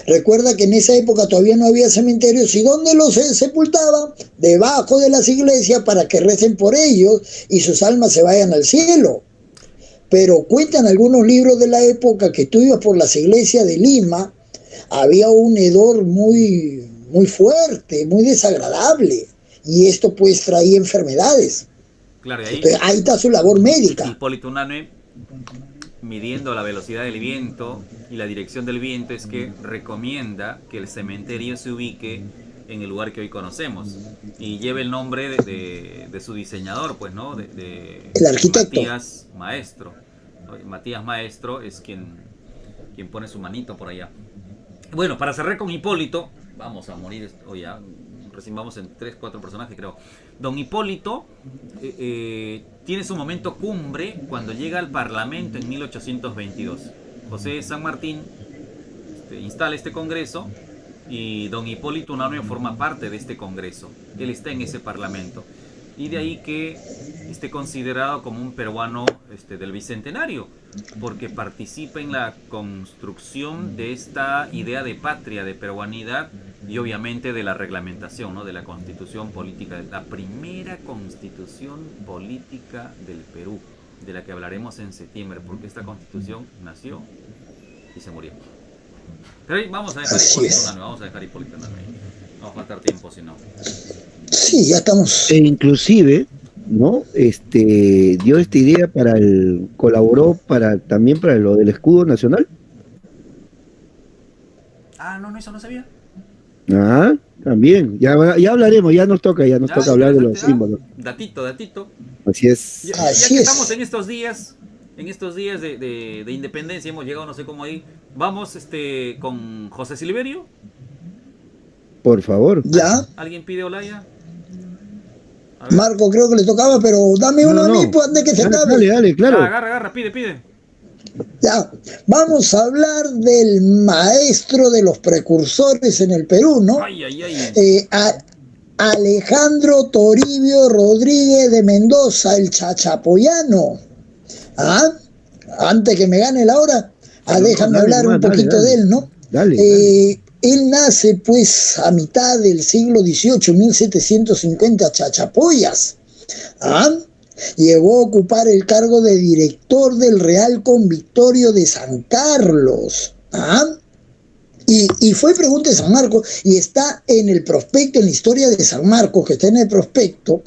Recuerda que en esa época todavía no había cementerios, y ¿dónde los sepultaban? Debajo de las iglesias, para que recen por ellos y sus almas se vayan al cielo. Pero cuentan algunos libros de la época que tú ibas por las iglesias de Lima, había un hedor muy, muy fuerte, muy desagradable, y esto pues traía enfermedades. Claro, ahí está su labor médica. Hipólito Unanue, midiendo la velocidad del viento y la dirección del viento, es que recomienda que el cementerio se ubique en el lugar que hoy conocemos y lleve el nombre de su diseñador, pues, ¿no? El arquitecto Matías Maestro. Matías Maestro es quien pone su manito por allá. Bueno, para cerrar con Hipólito, vamos a morir hoy ya. Recién vamos en 3-4 personajes, creo. Don Hipólito tiene su momento cumbre cuando llega al Parlamento en 1822. José de San Martín instala este congreso y don Hipólito Unanue forma parte de este congreso. Él está en ese Parlamento. Y de ahí que esté considerado como un peruano del Bicentenario, porque participa en la construcción de esta idea de patria, de peruanidad, y obviamente de la reglamentación, ¿no? De la constitución política, la primera constitución política del Perú, de la que hablaremos en septiembre, porque esta constitución nació y se murió. Pero ahí vamos a dejar Hipólito Unanue, no va a faltar tiempo si no. Sí, ya estamos. E inclusive, ¿no? Dio esta idea colaboró también para lo del escudo nacional. No, eso no sabía. También, ya hablaremos, ya nos toca hablar de los símbolos. Datito. Así es. Ya que estamos en estos días de independencia, hemos llegado no sé cómo ahí, vamos con José Silverio. Por favor. ¿Ya? ¿Alguien pide Olaya? Marco creo que le tocaba, pero dame uno a mí, pues, antes que se acabe. Dale, claro. Agarra, pide. Ya, vamos a hablar del maestro de los precursores en el Perú, ¿no? Alejandro Toribio Rodríguez de Mendoza, el chachapoyano. Antes que me gane la hora, déjame hablar un poquito de él, ¿no? Dale. Él nace pues a mitad del siglo XVIII, 1750, Chachapoyas. Llegó a ocupar el cargo de director del Real Convictorio de San Carlos. Y fue pregunta de San Marcos, y está en el prospecto, en la historia de San Marcos, que está en el prospecto.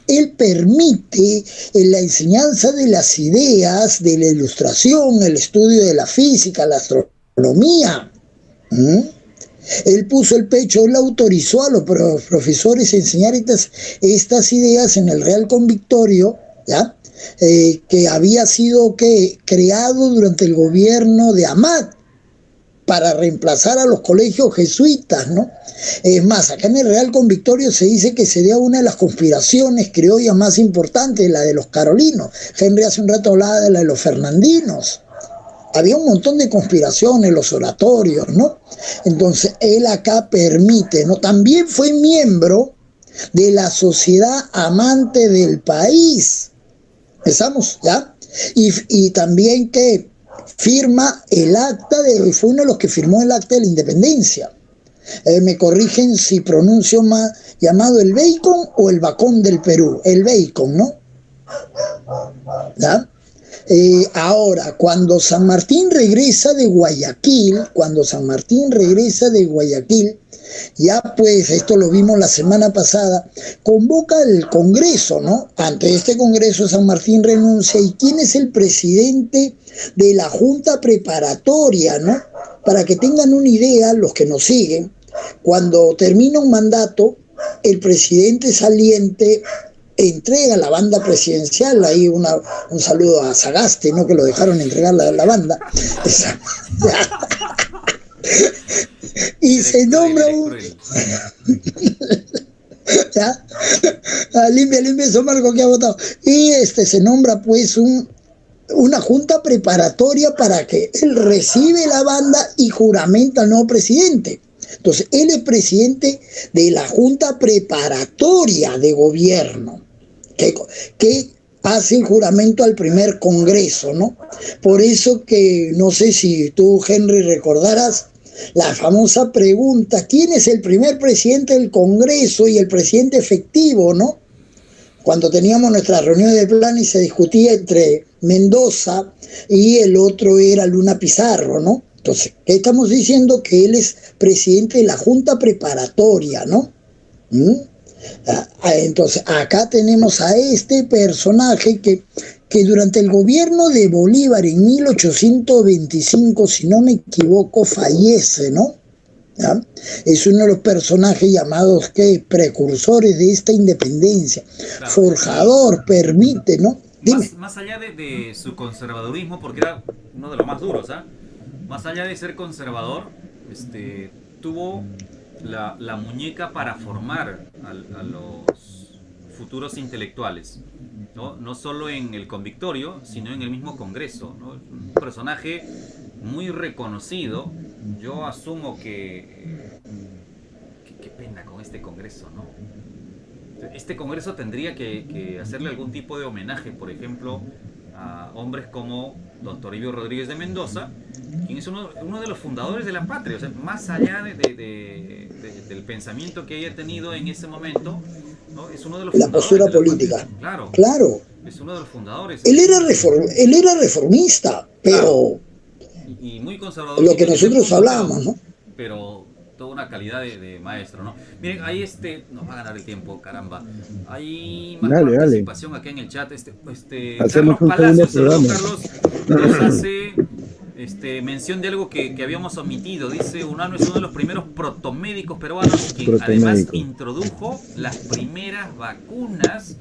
Él permite la enseñanza de las ideas, de la ilustración, el estudio de la física, la astronomía. Él puso el pecho, él autorizó a los profesores a enseñar estas ideas en el Real Convictorio, que había sido creado durante el gobierno de Amat para reemplazar a los colegios jesuitas, ¿no? Es más, acá en el Real Convictorio se dice que se dio una de las conspiraciones criollas más importantes, la de los carolinos. Henry hace un rato hablaba de la de los fernandinos. Había un montón de conspiraciones, los oratorios, ¿no? Entonces, él acá permite, ¿no? También fue miembro de la Sociedad Amante del País. ¿Empezamos? ¿Ya? Y también que firma el acta fue uno de los que firmó el acta de la independencia. Me corrigen si pronuncio mal, llamado el Bacon o el Bacón del Perú. El Bacon, ¿no? ¿Ya? Ahora, cuando San Martín regresa de Guayaquil, ya pues, esto lo vimos la semana pasada, convoca el Congreso, ¿no? Ante este Congreso San Martín renuncia, ¿y quién es el presidente de la Junta Preparatoria, ¿no? Para que tengan una idea, los que nos siguen, cuando termina un mandato, el presidente saliente entrega la banda presidencial, ahí un saludo a Sagasti, ¿no? Que lo dejaron entregar la banda. Y se nombra un... ¿Ya? Limpia eso, Marco, que ha votado. Y se nombra pues una junta preparatoria para que él recibe la banda y juramenta al nuevo presidente. Entonces, él es presidente de la junta preparatoria de gobierno, que hace el juramento al primer congreso, ¿no? Por eso que, no sé si tú, Henry, recordarás la famosa pregunta, ¿quién es el primer presidente del Congreso y el presidente efectivo, ¿no? Cuando teníamos nuestras reuniones de plan y se discutía entre Mendoza y el otro era Luna Pizarro, ¿no? Entonces, ¿qué estamos diciendo? Que él es presidente de la Junta Preparatoria, ¿no? Entonces, acá tenemos a este personaje que durante el gobierno de Bolívar en 1825, si no me equivoco, fallece, ¿no? ¿Ya? Es uno de los personajes llamados precursores de esta independencia. Claro, forjador, permite, ¿no? Más allá de su conservadurismo, porque era uno de los más duros, ¿ah? Más allá de ser conservador, tuvo la muñeca para formar a los futuros intelectuales, ¿no? No solo en el convictorio, sino en el mismo Congreso, ¿no? Un personaje muy reconocido. Yo asumo que qué pena con este Congreso, ¿no? Este Congreso tendría que hacerle algún tipo de homenaje, por ejemplo, a hombres como don Toribio Rodríguez de Mendoza, quien es uno de los fundadores de la patria. O sea, más allá del pensamiento que haya tenido en ese momento, ¿no? Es uno de los la postura política. Claro. Es uno de los fundadores. Él era reformista, pero... Y muy conservador. Lo que nosotros hablábamos, ¿no? Pero toda una calidad de maestro, ¿no? Miren, ahí nos va a ganar el tiempo, caramba. Hay más participación acá en el chat. Hacemos Carlos Palacios, Carlos nos hace mención de algo que habíamos omitido. Dice, Unano es uno de los primeros protomédicos peruanos que además introdujo las primeras vacunas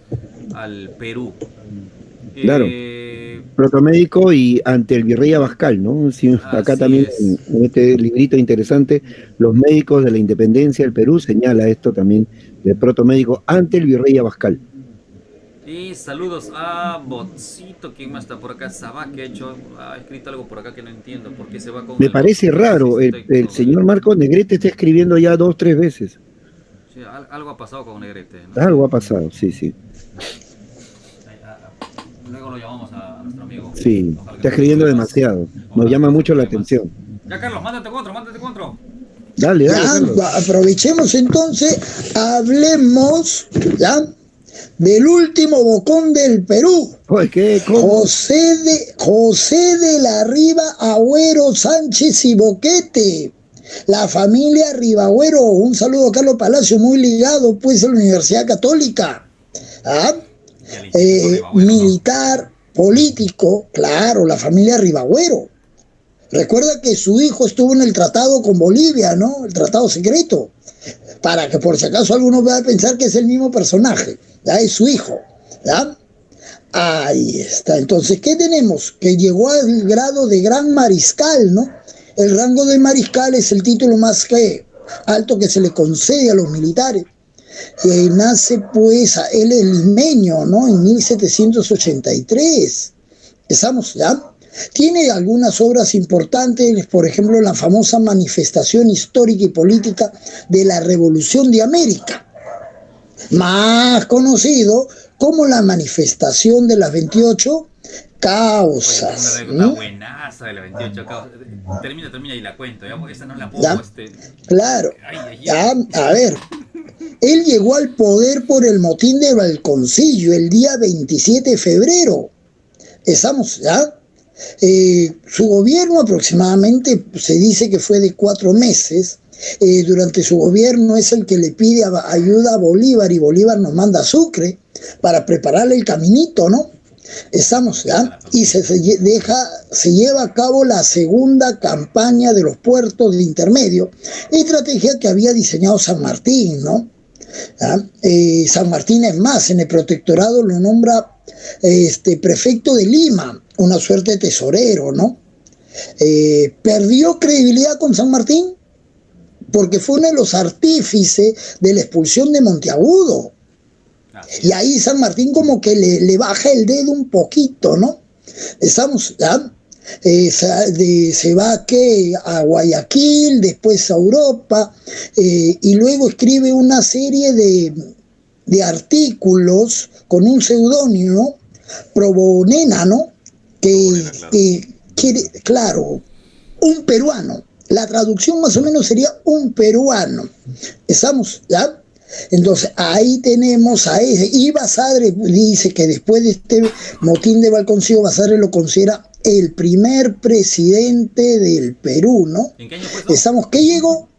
al Perú. Claro, protomédico y ante el virrey Abascal, ¿no? Sí, acá también en este librito interesante, los médicos de la independencia del Perú señala esto también, de protomédico ante el virrey Abascal. Y saludos a Botcito, ¿quién más está por acá? Sabá, que ha escrito algo por acá que no entiendo, ¿por qué se va con... Me parece raro, el señor Marco Negrete está escribiendo ya 2 o 3 veces. Sí, algo ha pasado con Negrete, ¿no? Algo ha pasado, sí. Luego lo llamamos a nuestro amigo. Sí, está escribiendo demasiado. Nos llama mucho la atención. Ya, Carlos, mándate cuatro. Dale. Aprovechemos entonces, hablemos, ¿ya?, del último bocón del Perú. José de la Riva Agüero Sánchez y Boquete. La familia Ribagüero. Un saludo a Carlos Palacio, muy ligado pues a la Universidad Católica. Militar, político, claro, la familia Ribagüero. Recuerda que su hijo estuvo en el tratado con Bolivia, ¿no? El tratado secreto. Para que por si acaso alguno vaya a pensar que es el mismo personaje. Ya es su hijo, ¿ya? Ahí está. Entonces, ¿qué tenemos? Que llegó al grado de gran mariscal, ¿no? El rango de mariscal es el título más alto que se le concede a los militares. Nace pues, él es limeño, ¿no? En 1783. Estamos, ¿ya? Tiene algunas obras importantes, por ejemplo, la famosa manifestación histórica y política de la Revolución de América, más conocido como la manifestación de las 28 causas. Una buenaza de las 28 causas. Termina y la cuento, ¿ya? Porque esa no la puedo... Claro. Ya, a ver. Él llegó al poder por el motín de Balconcillo el día 27 de febrero. Estamos, ¿ya? Su gobierno aproximadamente se dice que fue de 4 meses. Durante su gobierno es el que le pide ayuda a Bolívar y Bolívar nos manda a Sucre para prepararle el caminito, ¿no? Estamos, ¿ya? Y se lleva a cabo la segunda campaña de los puertos de intermedio, estrategia que había diseñado San Martín, ¿no? ¿Ah? San Martín, es más, en el protectorado lo nombra prefecto de Lima, una suerte de tesorero, ¿no? Perdió credibilidad con San Martín porque fue uno de los artífices de la expulsión de Monteagudo. Y ahí San Martín como que le baja el dedo un poquito, ¿no? Estamos, ¿ah? Se va a Guayaquil, después a Europa, y luego escribe una serie de artículos con un seudónimo, Probonena, ¿no? Claro, un peruano. La traducción más o menos sería un peruano. ¿Estamos? ¿Ya? Entonces ahí tenemos a ese. Y Basadre dice que después de este motín de Valconcillo, Basadre lo considera el primer presidente del Perú, ¿no? ¿En qué año fue eso? Estamos, ¿qué llegó?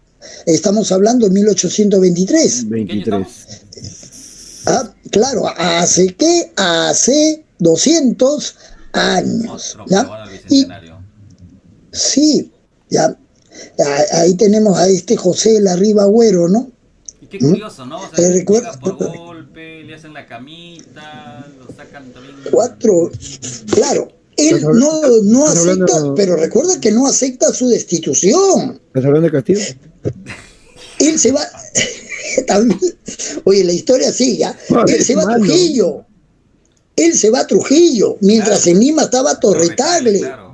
Estamos hablando de 1823. 23. Ah, claro, ¿hace qué? Hace 200 años. ¿Ya? Y, sí, ya. Ahí tenemos a José de la Riva Agüero, ¿no? Y qué curioso, ¿no? O sea, Recuerda, llega por golpe, le hacen la camita, lo sacan también. Claro, él no acepta, pero recuerda que no acepta su destitución. ¿Estás hablando de Castillo? Él se va, también, oye, la historia sigue, ¿ya? Él se va a Trujillo. Él se va a Trujillo, mientras claro. En Lima estaba Torretaglia. Claro.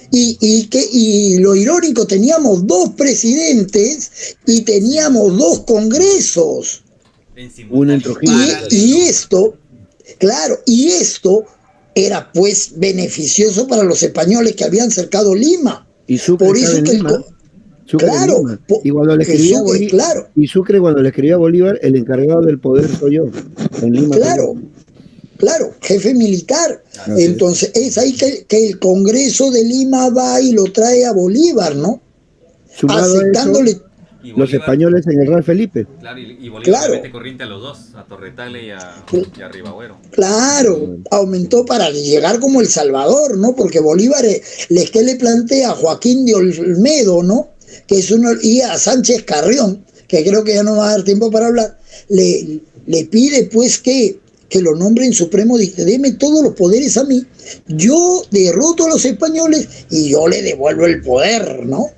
Y lo irónico, teníamos 2 presidentes y teníamos 2 congresos. Uno en Trujillo. Y esto, claro, y esto era pues beneficioso para los españoles que habían cercado Lima. Y Sucre, por eso que Lima. Claro, y cuando le escribía Bolívar, claro. Y Sucre, cuando le escribía a Bolívar, el encargado del poder soy yo. En Lima. Claro. Claro, jefe militar. Entonces es ahí que el Congreso de Lima va y lo trae a Bolívar, ¿no? Sumado aceptándole eso, los españoles en el Real Felipe. Claro, y Bolívar mete corriente a los dos, a Torretaglia y a Ribagüero. Claro, aumentó para llegar como El Salvador, ¿no? Porque Bolívar que le plantea a Joaquín de Olmedo, ¿no? Que es uno, y a Sánchez Carrión, que creo que ya no va a dar tiempo para hablar, le pide pues que lo nombren supremo, dice, deme todos los poderes a mí, yo derroto a los españoles y yo le devuelvo el poder, ¿no?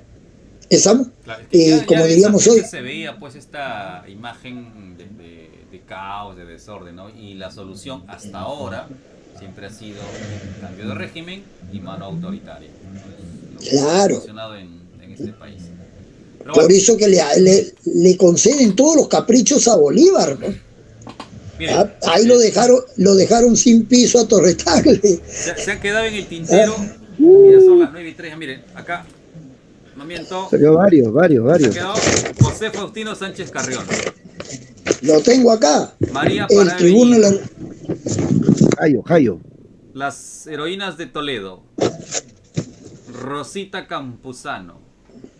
¿Estamos? Claro, como diríamos hoy. Se veía pues esta imagen de caos, de desorden, ¿no? Y la solución hasta ahora siempre ha sido cambio de régimen y mano autoritaria, ¿no? Claro. Ha funcionado en este país. Pero por eso que le conceden todos los caprichos a Bolívar, ¿no? Miren, ahí lo dejaron sin piso a Torretaglia. Se han quedado en el tintero. Mira, son las 9:03. Miren, acá, no miento. Se quedó varios. Se ha quedado José Faustino Sánchez Carrión. Lo tengo acá. María el Parada tribuno Jayo. Las heroínas de Toledo. Rosita Campuzano.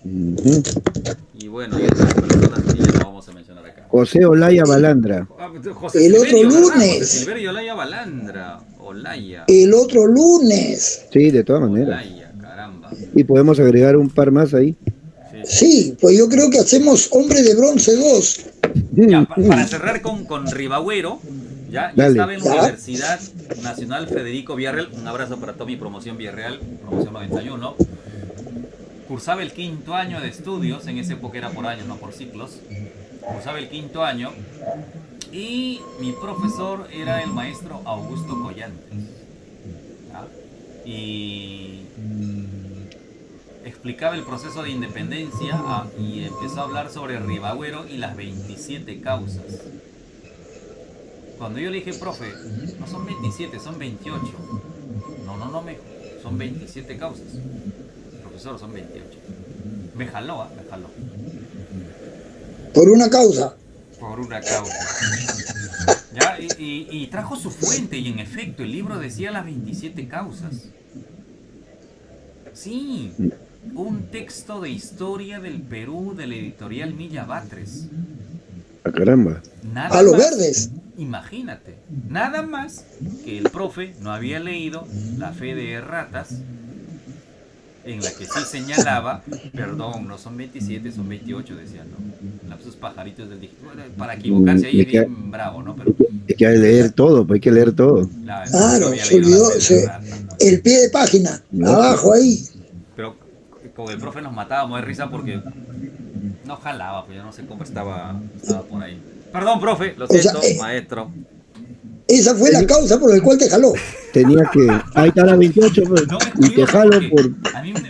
Y bueno, hay otras personas que ya no vamos a mencionar acá. José Olaya Balandra. José el Silverio, otro lunes. José Silverio Olaya Balandra. Olaya. El otro lunes. Sí, de todas maneras. Olaya, caramba. Y podemos agregar un par más ahí. Sí, pues yo creo que hacemos Hombre de Bronce 2. Ya, para cerrar con Ribagüero, ya estaba en la Universidad Nacional Federico Villarreal. Un abrazo para Tommy, Promoción Villarreal, promoción 91. Cursaba el 5º año de estudios, en esa época era por años, no por ciclos. Cursaba el 5º año y mi profesor era el maestro Augusto Collantes. ¿Ah? Y explicaba el proceso de independencia y empezó a hablar sobre Ribagüero y las 27 causas. Cuando yo le dije, profe, no son 27, son 28. No, son 27 causas. Profesor, son 28. Me jaló. Por una causa. ¿Ya? Y trajo su fuente y en efecto el libro decía las 27 causas. Sí, un texto de historia del Perú de la editorial Milla Batres. ¡A caramba! A los verdes. Imagínate, nada más que el profe no había leído La fe de erratas en la que sí señalaba, perdón, no son 27, son 28, decían, ¿no? Lapsus pajaritos del dígito. Bueno, para equivocarse ahí es bien bravo, ¿no? Pero hay que leer todo, pues hay que leer todo. Claro, se olvidó, el pie de página, abajo ahí. Pero con el profe nos matábamos de risa porque no jalaba, pues yo no sé cómo estaba por ahí. Perdón, profe, lo siento, maestro. Esa fue la causa por la cual te jaló. Tenía que, ahí está la 28, pues, No, y te jalo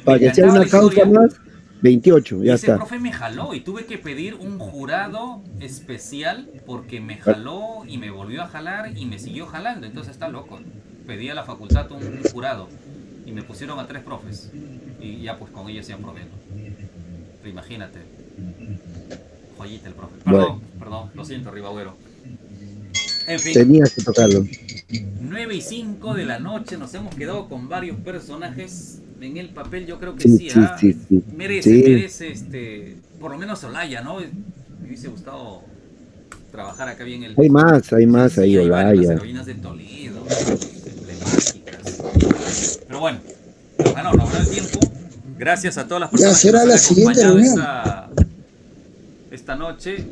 para que sea una causa más, 28, ya ese está. profe me jaló y tuve que pedir un jurado especial porque me jaló y me volvió a jalar y me siguió jalando, entonces está loco. Pedí a la facultad un jurado y me pusieron a 3 profes y ya pues con ellos iban probando. Pero imagínate, joyita el profe. Perdón, lo siento, Ribagüero. En fin, tenías que tocarlo. 9:05 de la noche, nos hemos quedado con varios personajes en el papel. Yo creo que Sí. merece por lo menos Olaya, ¿no? Me hubiese gustado trabajar acá bien el. Hay más ahí, Olaya. Las heroínas de Toledo, emblemáticas. Pero bueno, nos ganó el tiempo. Gracias a todas las personas ya será que nos la han siguiente acompañado reunión. esta noche.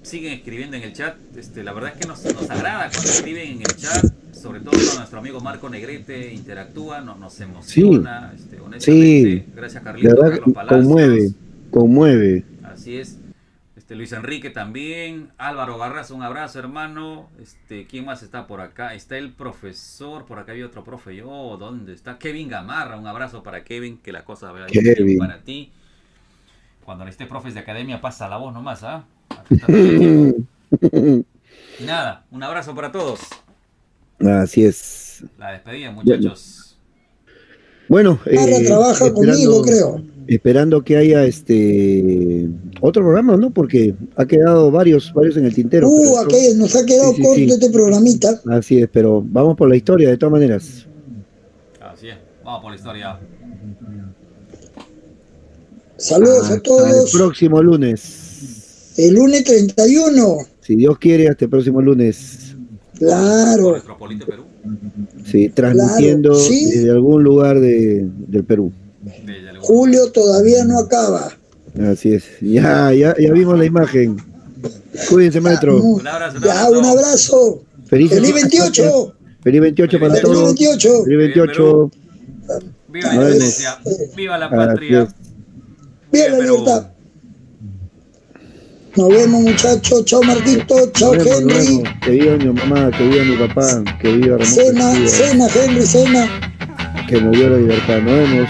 Siguen escribiendo en el chat. La verdad es que nos agrada cuando escriben en el chat, sobre todo cuando nuestro amigo Marco Negrete interactúa, nos emociona. Honestamente, sí. Gracias, Carlitos, Carlos Palacios. Conmueve. Así es. Luis Enrique también, Álvaro Barraza, un abrazo, hermano. ¿Quién más está por acá? Está el profesor, por acá había otro profe. ¿Dónde está? Kevin Gamarra, un abrazo para Kevin, que la cosa vaya bien para ti. Cuando necesites profes de academia, pasa la voz nomás, ¿ah? Y nada, un abrazo para todos. Así es. La despedida, muchachos. Bueno, Ahora trabaja conmigo, creo. Esperando que haya otro programa, ¿no? Porque ha quedado varios en el tintero. Nos ha quedado corto este programita. Así es, pero vamos por la historia de todas maneras. Así es, vamos por la historia. Saludos a todos. El próximo lunes. El lunes 31. Si Dios quiere, hasta el próximo lunes. Claro. Nuestro Polito Perú. Sí, transmitiendo desde algún lugar del Perú. Julio todavía no acaba. Así es. Ya vimos la imagen. Cuídense, maestro. Un abrazo. Un abrazo. Feliz 28. Feliz 28 para todos. Feliz 28. Viva la independencia. Viva la patria. Viva la libertad. Nos vemos, muchachos. Chao, Marquito. Chao, Henry. Que viva mi mamá, que viva mi papá, que viva Ramón. Cena, Henry, cena. Que murió la libertad. Nos vemos.